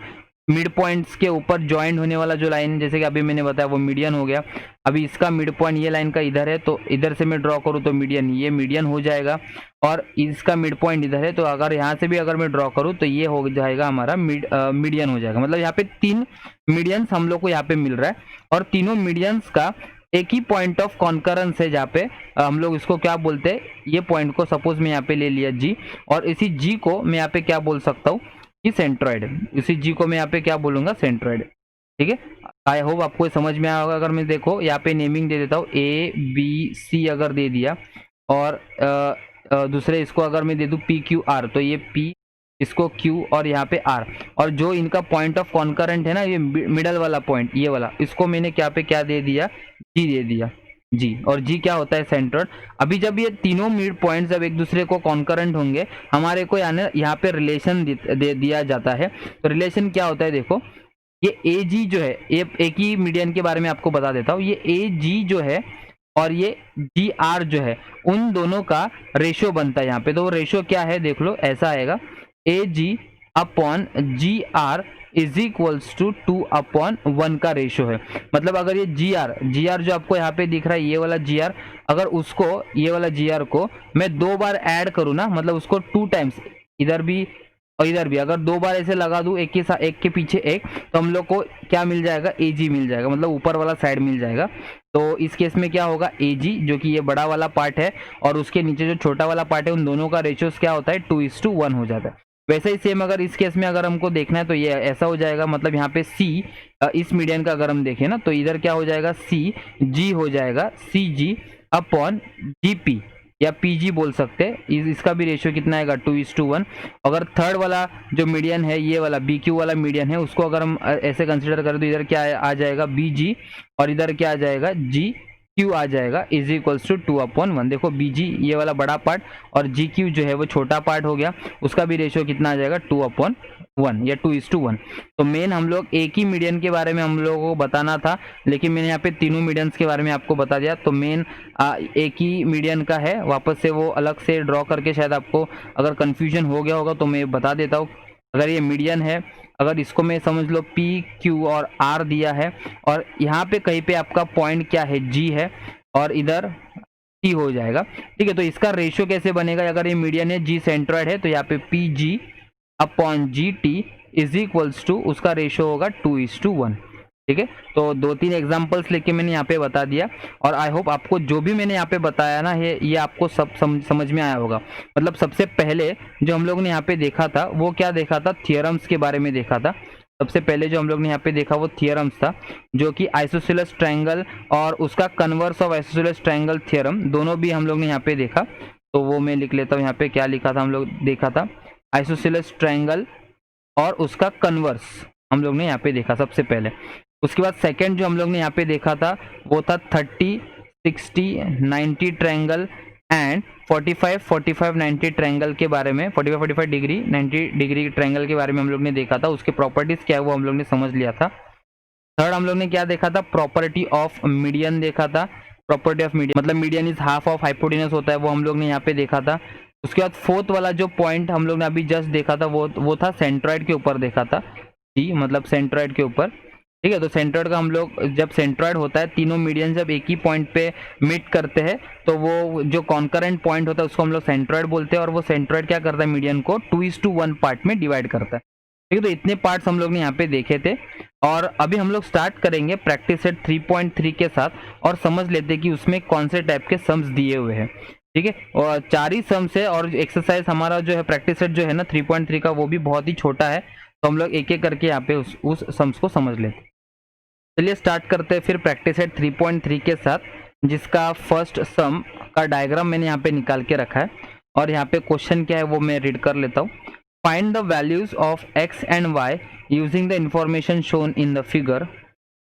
मिड पॉइंट्स के ऊपर ज्वाइंट होने वाला जो लाइन, जैसे कि अभी मैंने बताया वो मीडियन हो गया। अभी इसका मिड पॉइंट ये लाइन का इधर है, तो इधर से मैं ड्रॉ करूँ तो मीडियन, ये मीडियन हो जाएगा, और इसका मिड पॉइंट इधर है, तो अगर यहाँ से भी अगर मैं ड्रॉ करूँ तो ये हो जाएगा हमारा मीडियन हो जाएगा। मतलब यहाँ पे 3 मीडियंस हम लोग को यहाँ पे मिल रहा है, और तीनों मीडियंस का एक ही पॉइंट ऑफ कॉन्करेंस है, जहाँ पे हम लोग इसको क्या बोलते हैं, ये पॉइंट को सपोज मैं यहाँ पे ले लिया G, और इसी G को मैं यहाँ पे क्या बोल सकता हूँ कि सेंट्रॉइड, इसी G को मैं यहाँ पे क्या बोलूंगा, सेंट्रॉइड। ठीक है, आई होप आपको समझ में आया होगा। अगर मैं देखो यहाँ पे नेमिंग दे देता हूँ ABC अगर दे दिया, और दूसरे इसको अगर मैं दे दूँ PQR, तो ये इसको Q और यहाँ पे R, और जो इनका पॉइंट ऑफ कॉन्करेंट है ना, ये मिडल वाला पॉइंट, ये वाला, इसको मैंने क्या पे क्या दे दिया, G दे दिया, G। और G क्या होता है, सेंट्रोइड। अभी जब ये तीनों मिड पॉइंट जब एक दूसरे को कॉन्करेंट होंगे, हमारे को यहाँ पे रिलेशन दे दिया जाता है। तो रिलेशन क्या होता है, देखो ये AG जो है, एक ही मीडियन के बारे में आपको बता देता हूँ, ये AG जो है और ये GR जो है, उन दोनों का रेशियो बनता है यहाँ पे। तो वो रेशियो क्या है, देख लो, ऐसा आएगा, AG upon GR is equals to 2/1 का रेशियो है। मतलब अगर ये GR जो आपको यहाँ पे दिख रहा है, ये वाला GR, अगर उसको, ये वाला GR को मैं 2 बार ऐड करूँ ना, मतलब उसको 2 टाइम्स, इधर भी और इधर भी, अगर 2 बार ऐसे लगा दूं एक के साथ, एक के पीछे एक, तो हम लोग को क्या मिल जाएगा, AG मिल जाएगा, मतलब ऊपर वाला साइड मिल जाएगा। तो इस केस में क्या होगा, AG जो कि ये बड़ा वाला पार्ट है और उसके नीचे जो छोटा वाला पार्ट है, उन दोनों का रेशियो क्या होता है, 2:1 हो जाता है। वैसे ही सेम अगर इस केस में अगर हमको देखना है तो ये ऐसा हो जाएगा, मतलब यहाँ पे C, इस मीडियन का अगर हम देखें ना, तो इधर क्या हो जाएगा, CG हो जाएगा, CG अपॉन GP या PG बोल सकते हैं। इसका भी रेशियो कितना आएगा, 2:1। अगर थर्ड वाला जो मीडियन है, ये वाला BQ वाला मीडियन है, उसको अगर हम ऐसे कंसिडर करें तो इधर क्या आ जाएगा, BG, और इधर क्या आ जाएगा, GQ आ जाएगा, इज इक्वल्स टू 2/1। देखो BG ये वाला बड़ा पार्ट और GQ जो है वो छोटा पार्ट हो गया, उसका भी रेशियो कितना आ जाएगा, 2/1 या 2:1। तो मेन हम लोग एक ही मीडियन के बारे में हम लोगों को बताना था, लेकिन मैंने यहाँ पे तीनों मीडियंस के बारे में आपको बता दिया। तो मेन एक ही मीडियन का है, वापस से वो अलग से ड्रॉ करके, शायद आपको अगर कंफ्यूजन हो गया होगा तो मैं बता देता हूँ। अगर ये मीडियन है, अगर इसको मैं समझ लो P, Q और R दिया है, और यहाँ पे कहीं पे आपका पॉइंट क्या है, G है, और इधर T हो जाएगा, ठीक है। तो इसका रेशियो कैसे बनेगा, अगर ये मीडियन है, G सेंट्रॉइड है, तो यहाँ पे PG upon GT is equals to, उसका रेशियो होगा 2:1, ठीक है। तो 2-3 एग्जांपल्स लेके मैंने यहाँ पे बता दिया, और आई होप आपको जो भी मैंने यहाँ पे बताया ना, ये आपको सब समझ में आया होगा। मतलब सबसे पहले जो हम लोग ने यहाँ पे देखा था, वो क्या देखा था, थियरम्स के बारे में देखा था। सबसे पहले जो हम लोग ने यहाँ पे देखा वो थियरम्स था, जो कि आइसोसेलेस ट्रायंगल और उसका converse of isosceles triangle theorem, दोनों भी हम लोग ने यहाँ पे देखा। तो वो मैं लिख लेता हूँ, यहाँ पे क्या लिखा था, हम लोग देखा था आइसोसेलेस ट्रायंगल और उसका कन्वर्स हम लोग ने यहाँ पे देखा सबसे पहले। उसके बाद सेकंड जो हम लोग ने यहाँ पे देखा था, वो था 30, 60, 90 ट्रायंगल एंड 45, 45, 90 ट्रायंगल के बारे में, 45, 45 डिग्री, 90 डिग्री ट्रायंगल के बारे में हम लोग ने देखा था। उसके प्रॉपर्टीज क्या है वो हम लोग ने समझ लिया था। थर्ड हम लोग ने क्या देखा था, प्रॉपर्टी ऑफ मीडियन देखा था। प्रॉपर्टी ऑफ मीडियन मतलब median is half of hypotenuse होता है, वो हम लोग ने यहाँ पे देखा था। उसके बाद फोर्थ वाला जो पॉइंट हम लोग ने अभी जस्ट देखा था, वो था सेंट्रॉइड के ऊपर देखा था, जी मतलब सेंट्रॉइड के ऊपर, ठीक है। तो सेंट्रॉइड का हम लोग, जब सेंट्रॉइड होता है, तीनों मीडियन जब एक ही पॉइंट पे मीट करते हैं, तो वो जो कॉन्करेंट पॉइंट होता है उसको हम लोग सेंट्रॉइड बोलते हैं, और वो सेंट्रॉइड क्या करता है, मीडियन को 2:1 पार्ट में डिवाइड करता है, ठीक है। तो इतने पार्ट्स हम लोग ने यहाँ पे देखे थे, और अभी हम लोग स्टार्ट करेंगे प्रैक्टिस सेट 3.3 के साथ, और समझ लेते हैं कि उसमें कौन से टाइप के सम्स दिए हुए हैं, ठीक है। और 4 ही सम्स है, और एक्सरसाइज हमारा जो है प्रैक्टिस सेट जो है ना 3.3 का, वो भी बहुत ही छोटा है। तो हम लोग एक एक करके यहाँ पे उस सम्स को समझ लेते हैं। चलिए स्टार्ट करते हैं फिर प्रैक्टिस सेट 3.3 के साथ, जिसका फर्स्ट सम का डायग्राम मैंने यहाँ पे निकाल के रखा है, और यहाँ पे क्वेश्चन क्या है वो मैं रीड कर लेता हूँ। Find the values of x and y using the information shown in the figure.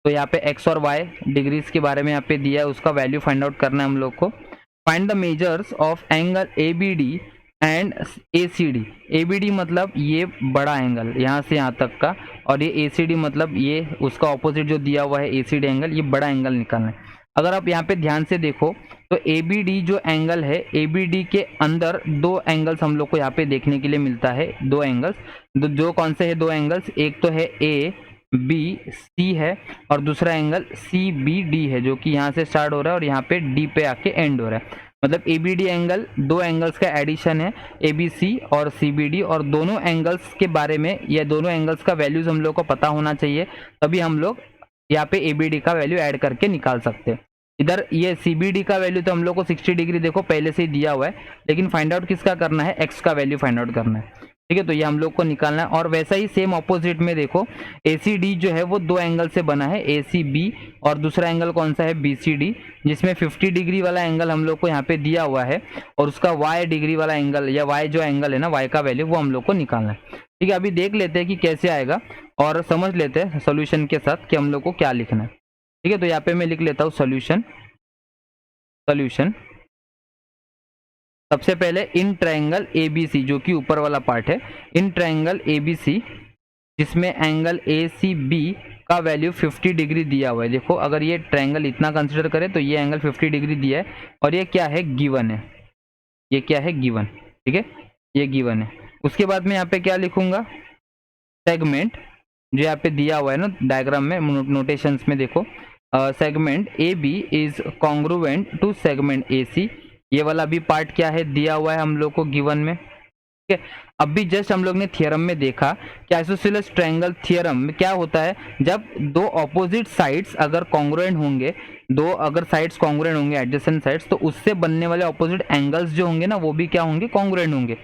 तो यहाँ पे x और y डिग्रीज के बारे में यहाँ पे दिया है, उसका वैल्यू फाइंड आउट करना है हम लोग को। Find the measures of angle ABD and ACD। ABD मतलब ये बड़ा एंगल यहाँ से यहाँ तक का, और ये ACD मतलब ये उसका ऑपोजिट जो दिया हुआ है ACD एंगल, ये बड़ा एंगल निकालना है। अगर आप यहाँ पे ध्यान से देखो तो ABD जो एंगल है, ABD के अंदर 2 एंगल्स हम लोग को यहाँ पे देखने के लिए मिलता है, 2 एंगल्स। जो कौन से है 2 एंगल्स, एक तो है ABC है, और दूसरा एंगल CBD है, जो कि यहाँ से स्टार्ट हो रहा है और यहाँ पे D पे आके एंड हो रहा है। मतलब ABD एंगल 2 एंगल्स का एडिशन है, ABC और CBD, और दोनों एंगल्स के बारे में, या दोनों एंगल्स का वैल्यूज हम लोग को पता होना चाहिए, तभी हम लोग यहाँ पे ABD का वैल्यू ऐड करके निकाल सकते हैं। इधर ये CBD का वैल्यू तो हम लोग को 60 डिग्री देखो पहले से ही दिया हुआ है, लेकिन फाइंड आउट किसका करना है, x का वैल्यू फाइंड आउट करना है। ठीक है। तो ये हम लोग को निकालना है। और वैसा ही सेम ऑपोजिट में देखो ACD जो है वो दो एंगल से बना है, ACB, और दूसरा एंगल कौन सा है, BCD, जिसमें 50 डिग्री वाला एंगल हम लोग को यहाँ पे दिया हुआ है, और उसका Y डिग्री वाला एंगल या Y जो एंगल है ना, Y का वैल्यू वो हम लोग को निकालना है। ठीक है, अभी देख लेते हैं कि कैसे आएगा और समझ लेते हैं सोल्यूशन के साथ कि हम लोग को क्या लिखना है। ठीक है, तो यहाँ पे मैं लिख लेता हूँ सोल्यूशन। सबसे पहले इन ट्रायंगल ABC, जो कि ऊपर वाला पार्ट है, इन ट्रायंगल ABC जिसमें एंगल ACB का वैल्यू 50 डिग्री दिया हुआ है। देखो अगर ये ट्रायंगल इतना कंसिडर करें तो ये एंगल 50 डिग्री दिया है, और ये क्या है, गिवन है। ये क्या है, गिवन। ठीक है, ये गिवन है। उसके बाद में यहाँ पे क्या लिखूंगा, सेगमेंट जो यहाँ पे दिया हुआ है ना डायग्राम में, नोटेशंस में देखो, segment AB is congruent to segment AC। ये वाला भी पार्ट क्या है, दिया हुआ है हम लोग को गिवन में। ठीक है, अब भी जस्ट हम लोग ने थ्योरम में देखा कि आइसोसेलेस ट्रायंगल थ्योरम में क्या होता है, जब दो ऑपोजिट साइड्स अगर कॉन्ग्रुएंट होंगे, दो अगर साइड्स कॉन्ग्रुएंट होंगे, एडजेसेंट साइड्स, तो उससे बनने वाले ऑपोजिट एंगल्स जो होंगे ना वो भी क्या होंगे, कॉन्ग्रुएंट होंगे।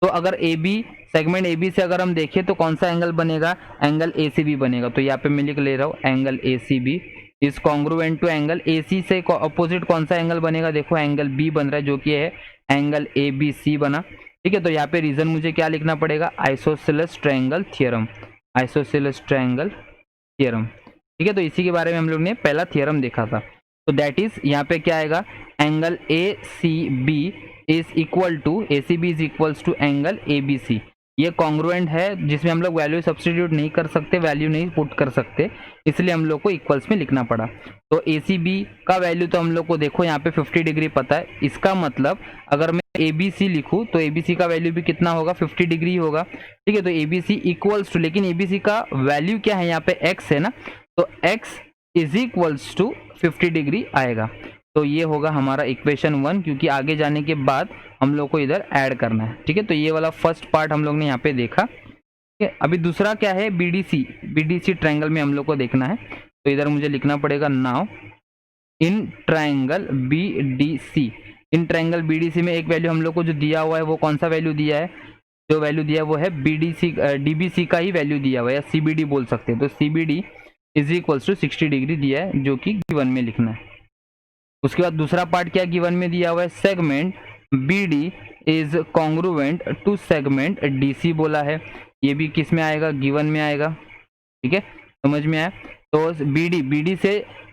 तो अगर AB, सेगमेंट AB से अगर हम देखें तो कौन सा एंगल बनेगा, एंगल ACB बनेगा। तो यहाँ पे मैं लिख ले रहा हूँ angle ACB is congruent to angle AC से अपोजिट कौन सा एंगल बनेगा, देखो एंगल B बन रहा है जो कि है एंगल ABC बना। ठीक है, तो यहाँ पे रीजन मुझे क्या लिखना पड़ेगा, isosceles triangle theorem, isosceles triangle theorem. ठीक है, तो इसी के बारे में हम लोग ने पहला थ्योरम देखा था। तो दैट इज यहाँ पे क्या आएगा, angle ACB is equal to, ACB is equals to angle ABC। ये कॉन्ग्रुएंट है, जिसमें हम लोग वैल्यू सब्स्टिट्यूट नहीं कर सकते, वैल्यू नहीं पुट कर सकते, इसलिए हम लोग को इक्वल्स में लिखना पड़ा। तो ACB का वैल्यू तो हम लोग को देखो यहाँ पे 50 डिग्री पता है, इसका मतलब अगर मैं ABC लिखूँ तो ABC का वैल्यू भी कितना होगा, 50 डिग्री होगा। ठीक है, तो ABC इक्वल्स टू, लेकिन ABC का वैल्यू क्या है, यहाँ पे X है ना, तो X is equals to 50 degree आएगा। तो ये होगा हमारा इक्वेशन 1, क्योंकि आगे जाने के बाद हम लोग को इधर ऐड करना है। ठीक है, तो ये वाला फर्स्ट पार्ट हम लोग ने यहाँ पे देखा। ठीक है, अभी दूसरा क्या है, BDC ट्रायंगल में हम लोग को देखना है। तो इधर मुझे लिखना पड़ेगा now in triangle BDC, in triangle BDC में एक वैल्यू हम लोग को जो दिया हुआ है वो कौन सा वैल्यू दिया है, जो वैल्यू दिया है वो है DBC का ही वैल्यू दिया हुआ है, या CBD बोल सकते हैं। तो CBD is equals to 60 degree दिया है, जो कि गिवन में लिखना है। उसके बाद दूसरा पार्ट क्या गिवन में दिया हुआ है, segment BD is congruent to segment DC बोला है, ये भी किस में आएगा, गिवन में आएगा। ठीक है, समझ में आया। तो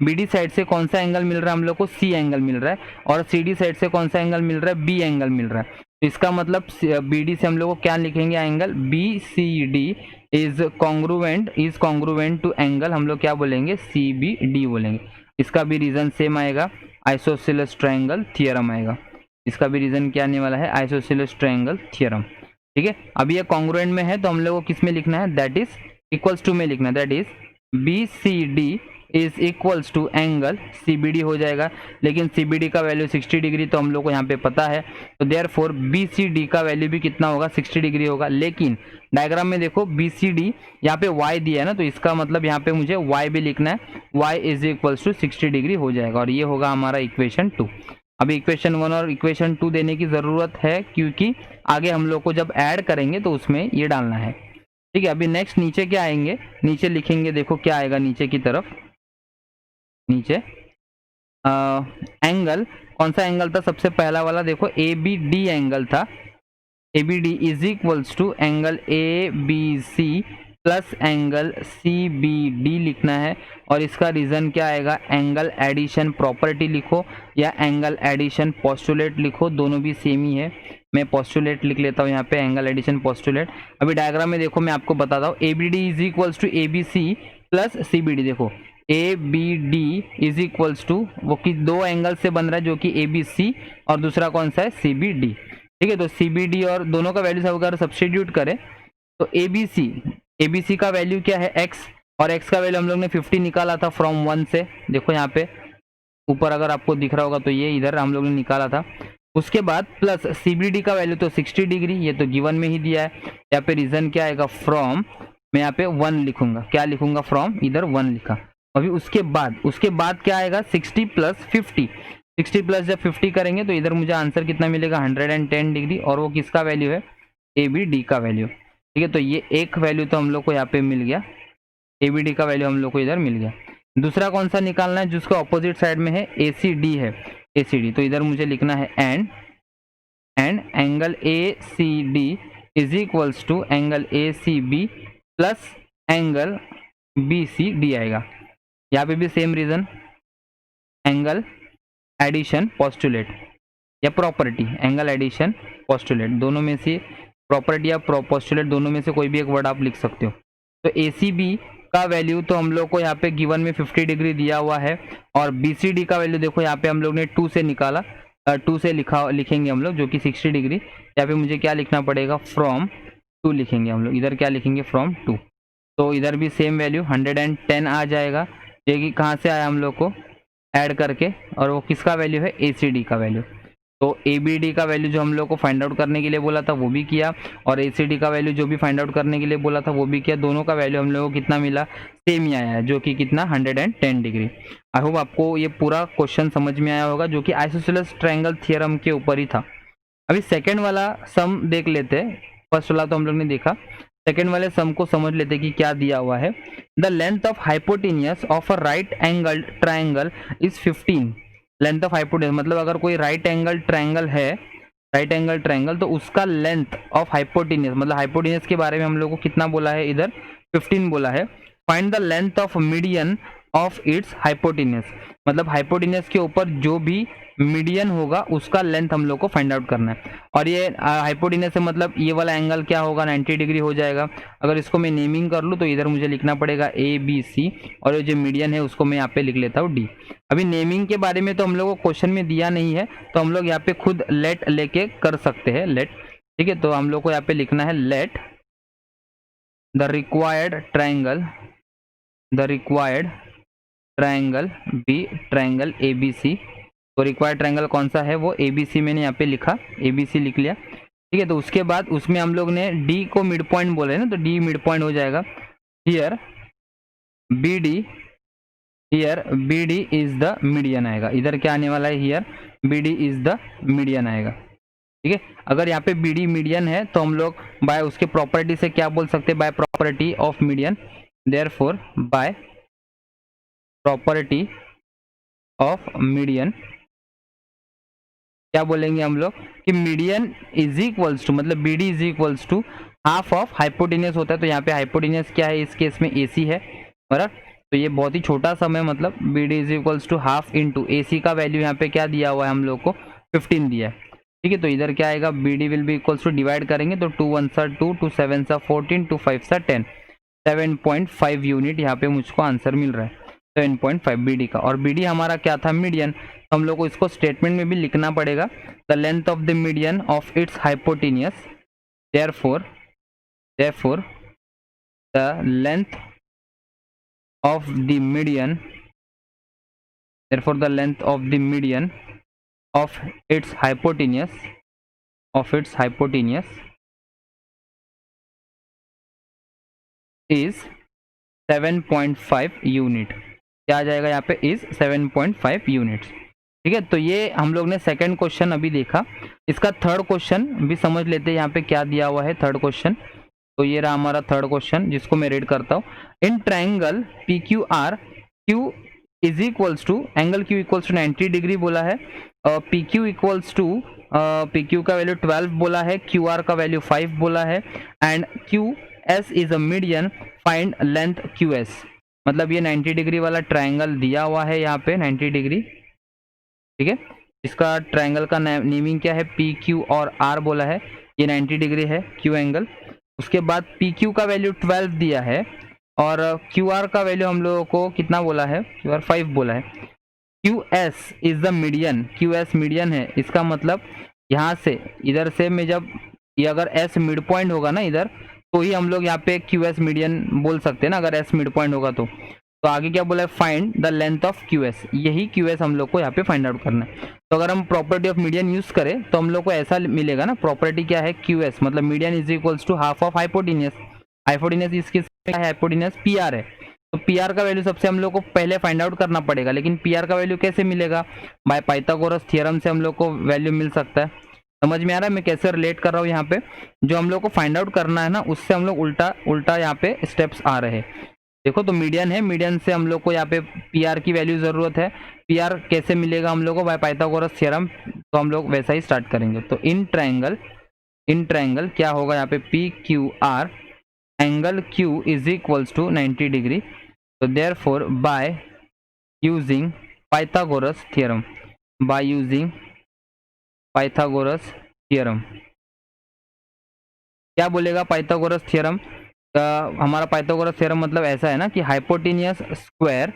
BD साइड से कौन सा एंगल मिल रहा है हम लोग को, C एंगल मिल रहा है, और CD साइड से कौन सा एंगल मिल रहा है, B एंगल मिल रहा है। तो इसका मतलब BD से हम लोग को क्या लिखेंगे, angle BCD is congruent to angle, हम लोग क्या बोलेंगे, CBD बोलेंगे। इसका भी रीजन सेम आएगा, आइसोसेलेस ट्रायंगल थ्योरम आएगा। इसका भी रीजन क्या आने वाला है, आइसोसेलेस ट्रायंगल थ्योरम। ठीक है, अब ये कॉन्ग्रुएंट में है तो हम लोग को किस में लिखना है, दैट इज इक्वल्स टू में लिखना है, that is BCD is equals to angle CBD हो जाएगा। लेकिन CBD का वैल्यू 60 डिग्री तो हम लोग को यहाँ पे पता है, तो देयरफॉर BCD का वैल्यू भी कितना होगा, 60 डिग्री होगा। लेकिन डायग्राम में देखो BCD यहाँ पे Y दिया है ना, तो इसका मतलब यहाँ पे मुझे Y भी लिखना है, Y is equals to 60 degree हो जाएगा, और ये होगा हमारा इक्वेशन 2। अभी इक्वेशन 1 और इक्वेशन 2 देने की ज़रूरत है, क्योंकि आगे हम लोग को जब ऐड करेंगे तो उसमें ये डालना है। ठीक है, अभी नेक्स्ट नीचे क्या आएंगे, नीचे लिखेंगे, देखो क्या आएगा नीचे की तरफ, नीचे एंगल कौन सा एंगल था, सबसे पहला वाला देखो ABD एंगल था, ABD is equals to angle ABC plus angle CBD लिखना है। और इसका रीजन क्या आएगा, एंगल एडिशन प्रॉपर्टी लिखो या एंगल एडिशन पोस्टुलेट लिखो, दोनों भी सेम ही है। मैं पोस्टुलेट लिख लेता हूँ यहाँ पे, एंगल एडिशन पोस्टुलेट। अभी डायग्राम में देखो मैं आपको बताता हूँ, ABD is equals to ABC plus CBD। देखो ABD इज इक्वल्स टू वो किस दो एंगल से बन रहा है, जो कि ABC और दूसरा कौन सा है, CBD। ठीक है, तो CBD और दोनों का वैल्यू अगर सब्स्टिट्यूट करें तो ABC का वैल्यू क्या है, X, और X का वैल्यू हम लोग ने 50 निकाला था फ्रॉम 1 से। देखो यहाँ पे ऊपर अगर आपको दिख रहा होगा तो ये इधर हम लोग ने निकाला था। उसके बाद प्लस CBD का वैल्यू तो 60 डिग्री, ये तो गिवन में ही दिया है। यहाँ पे रीजन क्या आएगा, फ्रॉम, मैं यहाँ पे 1 लिखूंगा, क्या लिखूंगा, फ्रॉम, इधर 1 लिखा। अभी उसके बाद क्या आएगा, 60 प्लस 50, 60 प्लस जब 50 करेंगे तो इधर मुझे आंसर कितना मिलेगा, 110 डिग्री, और वो किसका वैल्यू है, ए बी डी का वैल्यू। ठीक है, तो ये एक वैल्यू तो हम लोग को यहाँ पे मिल गया, ए बी डी का वैल्यू हम लोग को इधर मिल गया। दूसरा कौन सा निकालना है, जिसको ऑपोजिट साइड में है ए सी डी है, ए सी डी, तो इधर मुझे लिखना है and angle A C D is equals to angle A C B plus angle B C D आएगा। यहाँ पे भी same reason, angle addition postulate या प्रॉपर्टी, एंगल एडिशन पोस्टुलेट, दोनों में से प्रॉपर्टी या पोस्टुलेट दोनों में से कोई भी एक वर्ड आप लिख सकते हो। तो ए सी बी का वैल्यू तो हम लोग को यहाँ पे गिवन में 50 डिग्री दिया हुआ है, और बी सी डी का वैल्यू देखो यहाँ पे हम लोग ने 2 से निकाला, 2 से लिखेंगे हम लोग जो कि 60 डिग्री। यहाँ पे मुझे क्या लिखना पड़ेगा, फ्रॉम 2 लिखेंगे हम लोग, इधर क्या लिखेंगे, फ्रॉम 2। तो इधर भी सेम वैल्यू 110 आ जाएगा, ये कि कहाँ से आया हम लोग को ऐड करके, और वो किसका वैल्यू है, ए सी डी का वैल्यू। तो ए बी डी का वैल्यू जो हम लोग को फाइंड आउट करने के लिए बोला था वो भी किया, और ए सी डी का वैल्यू जो भी फाइंड आउट करने के लिए बोला था वो भी किया। दोनों का वैल्यू हम लोग को कितना मिला, सेम ही आया है, जो कि कितना 110 डिग्री। आई होप आपको ये पूरा क्वेश्चन समझ में आया होगा, जो कि आइसोसेलेस ट्रायंगल थ्योरम के ऊपर ही था। अभी सेकेंड वाला सम देख लेते हैं, फर्स्ट वाला तो हम लोग ने देखा, सेकेंड वाले सम को समझ लेते कि क्या दिया हुआ है। The length of hypotenuse of a right angle triangle is 15। Length of hypotenuse मतलब अगर कोई राइट एंगल ट्रायंगल है, राइट एंगल ट्रायंगल, तो उसका लेंथ ऑफ हाइपोटेनियस मतलब हाइपोटेनियस के बारे में हम लोग को कितना बोला है, इधर 15 बोला है। Find the length of median of its hypotenuse, मतलब हाइपोटेनियस के ऊपर जो भी मीडियन होगा उसका लेंथ हम लोग को फाइंड आउट करना है। और ये हाइपोटेनियस से मतलब ये वाला एंगल क्या होगा, 90 डिग्री हो जाएगा। अगर इसको मैं नेमिंग कर लूँ तो इधर मुझे लिखना पड़ेगा ए बी सी, और ये जो मीडियन है उसको मैं यहाँ पे लिख लेता हूँ डी। अभी नेमिंग के बारे में तो हम लोग को क्वेश्चन में दिया नहीं है, तो हम लोग यहाँ पे खुद लेट लेके कर सकते हैं, लेट। ठीक है, तो हम लोग को यहाँ पे लिखना है let the required triangle, the required triangle be triangle A B C. तो रिक्वायर्ड ट्रायंगल कौन सा है, वो ए बी सी मैंने यहाँ पे लिखा, ए बी सी लिख लिया। ठीक है, तो उसके बाद उसमें हम लोग ने डी को मिड पॉइंट बोले ना, तो डी मिड पॉइंट हो जाएगा। Here B D, here B D is the median आएगा, इधर क्या आने वाला है, here B D is the median आएगा। ठीक है, अगर यहाँ पे बी डी मीडियन है तो हम लोग बाय उसके प्रॉपर्टी से क्या बोल सकते हैं, by property of median, therefore by property of median क्या बोलेंगे हम लोग कि मीडियन इज इक्वल्स टू, मतलब B D is equals to half of hypotenuse होता है। तो यहाँ पे हाइपोटेनियस क्या है, इस केस में ए सी है, बराबर। तो ये बहुत ही छोटा सम है, मतलब B D is equals to half into A C का वैल्यू यहाँ पे क्या दिया हुआ है हम लोग को, 15 दिया है। ठीक है, तो इधर क्या आएगा, B D will be equals to, divide करेंगे तो 2 1 सा 2, 2 7 सा 14, 2 5 सा 10, 7.5 यूनिट यहाँ पे मुझको आंसर मिल रहा है, 7.5 बी डी का। और बी डी हमारा क्या था, मीडियन। हम लोग को इसको स्टेटमेंट में भी लिखना पड़ेगा, the length of the median of its hypotenuse, therefore the length of the median, therefore the length of the median of its hypotenuse, is 7.5 unit. क्या आ जाएगा यहाँ पे, इज 7.5 यूनिट्स। ठीक है, तो ये हम लोग ने सेकंड क्वेश्चन अभी देखा। इसका थर्ड क्वेश्चन भी समझ लेते हैं, यहाँ पे क्या दिया हुआ है थर्ड क्वेश्चन। तो ये रहा हमारा थर्ड क्वेश्चन, जिसको मैं रीड करता हूँ। In triangle P Q R, Q is equals to, angle Q equals to 90 degree बोला है, P Q equals to, P Q का वैल्यू 12 बोला है, क्यू आर का वैल्यू 5 बोला है, and Q S is a median, find length Q S. मतलब ये 90 डिग्री वाला ट्रायंगल दिया हुआ है यहाँ पे 90 डिग्री। ठीक है, इसका ट्रायंगल का नेमिंग क्या है, पी क्यू और आर बोला है, ये 90 डिग्री है क्यू एंगल। उसके बाद पी क्यू का वैल्यू 12 दिया है, और क्यू आर का वैल्यू हम लोगों को कितना बोला है, क्यू आर 5 बोला है। Q S is the median, Q S median है, इसका मतलब यहाँ से इधर से मैं जब ये अगर एस मिड पॉइंट होगा ना इधर, तो ही हम लोग यहाँ पे क्यू एस मीडियन बोल सकते हैं ना, अगर एस मिड पॉइंट होगा तो। तो आगे क्या बोला है, find the length of Q S, यही क्यू एस हम लोग को यहाँ पे फाइंड आउट करना है। तो अगर हम प्रॉपर्टी ऑफ मीडियन यूज करें तो हम लोग को ऐसा मिलेगा ना, प्रॉपर्टी क्या है, क्यू एस मतलब median is equals to half of hypotenuse. Hypotenuse इसकी हाइपोटेनियस पी आर है, तो पी आर का वैल्यू सबसे हम लोग को पहले फाइंड आउट करना पड़ेगा। लेकिन पी आर का वैल्यू कैसे मिलेगा, बाय पाइथागोरस थ्योरम से हम लोग को वैल्यू मिल सकता है। समझ में आ रहा है मैं कैसे रिलेट कर रहा हूँ? यहाँ पे जो हम लोग को फाइंड आउट करना है ना, उससे हम लोग उल्टा उल्टा यहाँ पे स्टेप्स आ रहे हैं। देखो तो मीडियन है, मीडियन से हम लोग को यहाँ पे पी आर की वैल्यू ज़रूरत है। पी आर कैसे मिलेगा हम लोग को? By Pythagoras theorem. तो हम लोग वैसा ही स्टार्ट करेंगे। तो इन ट्रायंगल क्या होगा यहाँ पे? P Q R, angle Q is equals to 90 degree. तो therefore by using Pythagoras theorem, by using Pythagoras theorem, क्या बोलेगा पाइथागोरस थ्योरम? हमारा पाइथागोरस थ्योरम मतलब ऐसा है ना कि hypotenuse square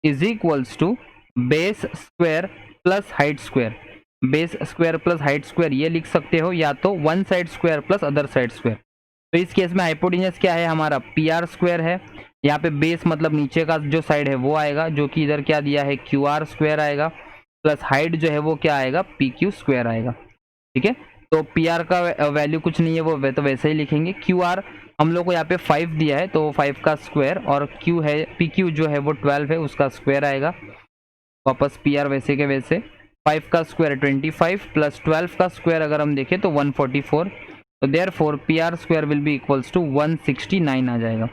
is equals to base square plus height square. Base square plus height square ये लिख सकते हो, या तो one side square plus other side square. तो इस केस में हाइपोटेनियस क्या है हमारा? पी आर स्क्वायर है। यहाँ पे बेस मतलब नीचे का जो साइड है वो आएगा, जो कि इधर क्या दिया है? क्यू आर स्क्वायर आएगा, प्लस हाइट जो है वो क्या आएगा? पी क्यू स्क्वायर आएगा। ठीक है, तो पी आर का वैल्यू कुछ नहीं है, वो तो वैसे ही लिखेंगे। क्यू आर हम लोग को यहाँ पे 5 दिया है, तो 5 का स्क्वायर, और क्यू है पी क्यू जो है वो 12 है, उसका स्क्वायर आएगा। वापस पी आर वैसे के वैसे, 5 का स्क्वायर 25 प्लस 12 का स्क्वायर अगर हम देखें तो 144। तो therefore P R square will be equals to 169 आ जाएगा।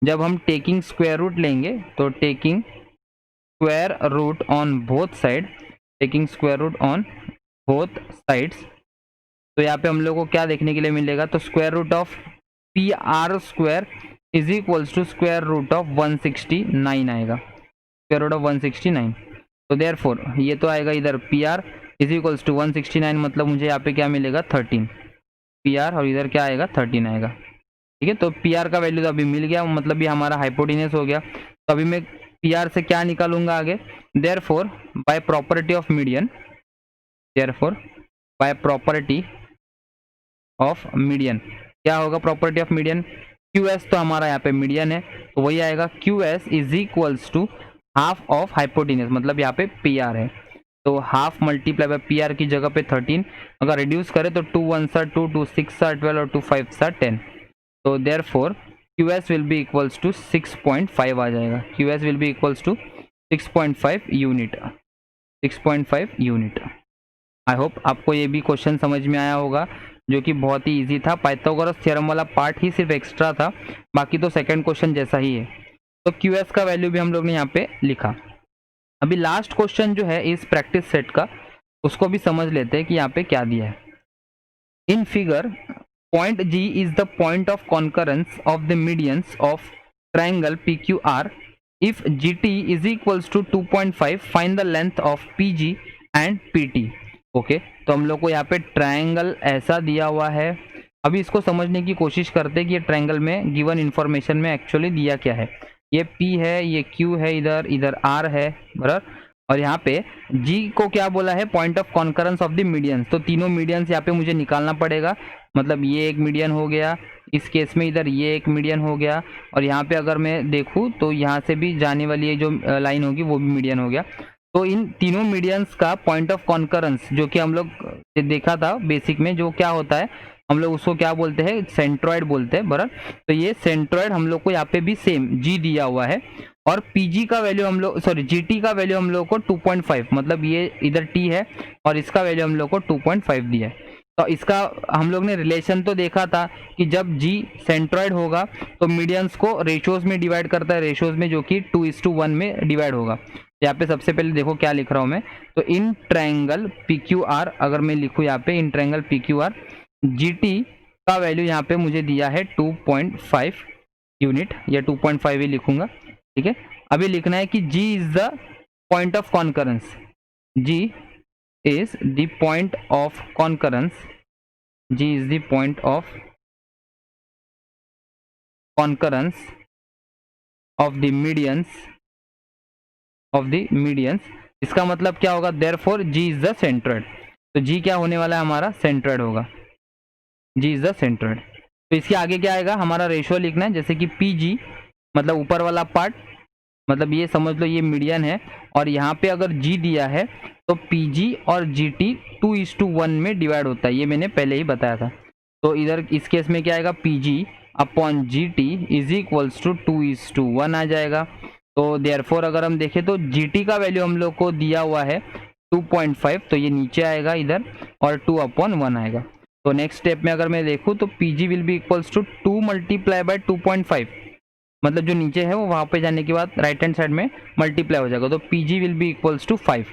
जब हम टेकिंग स्क्वायर रूट लेंगे तो taking square root on both side, taking square root on both sides, तो यहाँ पे हम लोग को क्या देखने के लिए मिलेगा? तो square root of P R square is equals to square root of 169 आएगा, स्क्वायर रूट ऑफ 169। तो देयरफॉर ये तो आएगा इधर P R is equals to 169, मतलब मुझे यहाँ पे क्या मिलेगा? 13 पी आर, और इधर क्या आएगा? 13 आएगा। ठीक है, तो पी आर का वैल्यू तो अभी मिल गया, मतलब ये हमारा हाइपोटेनियस हो गया। तो अभी मैं पी आर से क्या निकालूंगा आगे? Therefore by property of median, therefore by property of median क्या होगा? Property of median, Q S तो हमारा यहाँ पे मीडियन है, तो वही आएगा Q S is equals to half of hypotenuse, मतलब यहाँ पे पी आर है, तो half multiply by P R की जगह पे 13। अगर रिड्यूस करें तो 2 1 सा 2, 2 6 सा 12 और 2 5 सा 10। तो therefore Q S will be equals to 6.5 आ जाएगा। Q S will be equals to 6.5 unit, 6.5 unit. I hope आपको ये भी क्वेश्चन समझ में आया होगा, जो कि बहुत ही इजी था। पाइथागोरस थ्योरम वाला पार्ट ही सिर्फ एक्स्ट्रा था, बाकी तो सेकंड क्वेश्चन जैसा ही है। तो क्यू एस का वैल्यू भी हम लोग ने यहाँ पे लिखा। अभी लास्ट क्वेश्चन जो है इस प्रैक्टिस सेट का, उसको भी समझ लेते हैं कि यहाँ पे क्या दिया है। In figure point G is the point of concurrence of the medians of triangle P Q R. If G T is equals to 2.5 find the length of P G and P T. Okay, तो हम लोग को यहाँ पे triangle ऐसा दिया हुआ है। अभी इसको समझने की कोशिश करते हैं कि ये ट्रायंगल में गिवन इन्फॉर्मेशन में एक्चुअली दिया क्या है। ये P है, ये Q है, इधर इधर R है, बराबर। और यहाँ पे G को क्या बोला है? Point of concurrence of the medians. तो तीनों मीडियंस यहाँ पे मुझे निकालना पड़ेगा, मतलब ये एक मीडियन हो गया, इस केस में इधर ये एक मीडियन हो गया, और यहाँ पे अगर मैं देखूँ तो यहाँ से भी जाने वाली जो लाइन होगी वो भी मीडियन हो गया। तो इन तीनों मीडियंस का पॉइंट ऑफ कॉन्करेंस, जो कि हम लोग देखा था बेसिक में, जो क्या होता है हम लोग उसको क्या बोलते हैं? सेंट्रॉइड बोलते हैं, बराबर। तो ये सेंट्रॉइड हम लोग को यहाँ पे भी सेम G दिया हुआ है, और PG का वैल्यू हम लोग GT का वैल्यू हम लोग को 2.5, मतलब ये इधर T है और इसका वैल्यू हम लोग को 2.5 दिया है। तो इसका हम लोग ने रिलेशन तो देखा था कि जब G सेंट्रॉइड होगा तो मीडियंस को रेशियोज में डिवाइड करता है, रेशियोज में जो कि 2:1 में डिवाइड होगा। यहाँ पे सबसे पहले देखो क्या लिख रहा हूँ मैं, तो इन ट्रायंगल PQR, अगर मैं लिखूँ यहाँ पे इन ट्रायंगल PQR, GT का वैल्यू यहाँ पे मुझे दिया है 2.5 यूनिट, या 2.5 ही लिखूंगा। ठीक है, अभी लिखना है कि G is the point of concurrence, G is the point of concurrence, G is the point of concurrence of the medians, इसका मतलब क्या होगा? therefore G is the centroid। तो G क्या होने वाला है? हमारा सेंट्रॉइड होगा, G is the centroid। तो इसके आगे क्या आएगा? हमारा रेशियो लिखना है, जैसे कि PG मतलब ऊपर वाला पार्ट, मतलब ये समझ लो ये मीडियन है, और यहाँ पे अगर G दिया है तो PG और GT 2:1 में डिवाइड होता है, ये मैंने पहले ही बताया था। तो इधर इस केस में क्या आएगा? PG upon GT is equals to 2:1 आ जाएगा। तो देयरफॉर अगर हम देखें तो GT का वैल्यू हम लोग को दिया हुआ है 2.5, तो ये नीचे आएगा इधर, और 2/1 आएगा। तो नेक्स्ट स्टेप में अगर मैं देखूँ तो P will be equals to 2 multiply by 2.5, मतलब जो नीचे है वो वहाँ पे जाने के बाद राइट हैंड साइड में मल्टीप्लाई हो जाएगा। तो P will be equals to 5।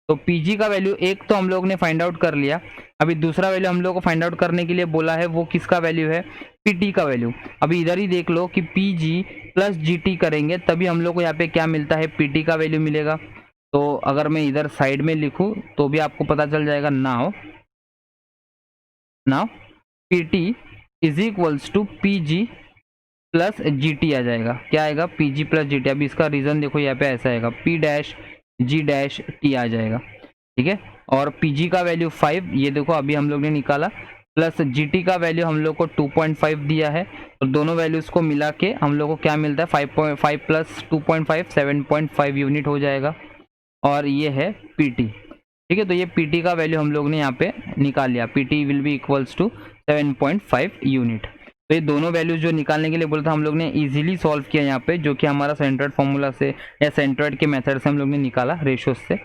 तो पी का वैल्यू एक तो हम लोग ने फाइंड आउट कर लिया। अभी दूसरा वैल्यू हम लोग को फाइंड आउट करने के लिए बोला है, वो किसका वैल्यू है, पीटी का वैल्यू। अभी इधर ही देख लो कि पीजी प्लस जीटी करेंगे तभी हम लोग को यहाँ पे क्या मिलता है, पीटी का वैल्यू मिलेगा। तो अगर मैं इधर साइड में लिखूं तो भी आपको पता चल जाएगा। Now PT is equals to PG plus GT आ जाएगा। क्या आएगा, पीजी प्लस जीटी। अभी इसका रीजन देखो यहाँ पे ऐसा आएगा, पी डैश जी डैश टी आ जाएगा, ठीक है। और पीजी का वैल्यू 5, ये देखो अभी हम लोग ने निकाला, प्लस जीटी का वैल्यू हम लोग को 2.5 दिया है। तो दोनों वैल्यूज को मिला के हम लोग को क्या मिलता है, 5.5 प्लस 2.5 7.5 यूनिट हो जाएगा। और ये है पीटी, ठीक है। तो ये पीटी का वैल्यू हम लोग ने यहाँ पे निकाल लिया, PT will be equals to 7.5 unit. तो ये दोनों वैल्यूज जो निकालने के लिए बोला था हम लोग ने इजीली सॉल्व किया यहाँ पे, जो कि हमारा सेंट्रोइड फॉर्मूला से या सेंट्रोइड के मेथड से हम लोग ने निकाला, रेशियोज से।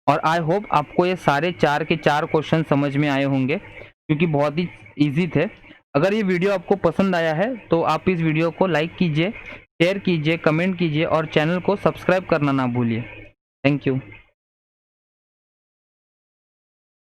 और आई होप आपको ये सारे 4 के 4 क्वेश्चन समझ में आए होंगे, क्योंकि बहुत ही इजी थे। अगर ये वीडियो आपको पसंद आया है तो आप इस वीडियो को लाइक कीजिए, शेयर कीजिए, कमेंट कीजिए और चैनल को सब्सक्राइब करना ना भूलिए। Thank you.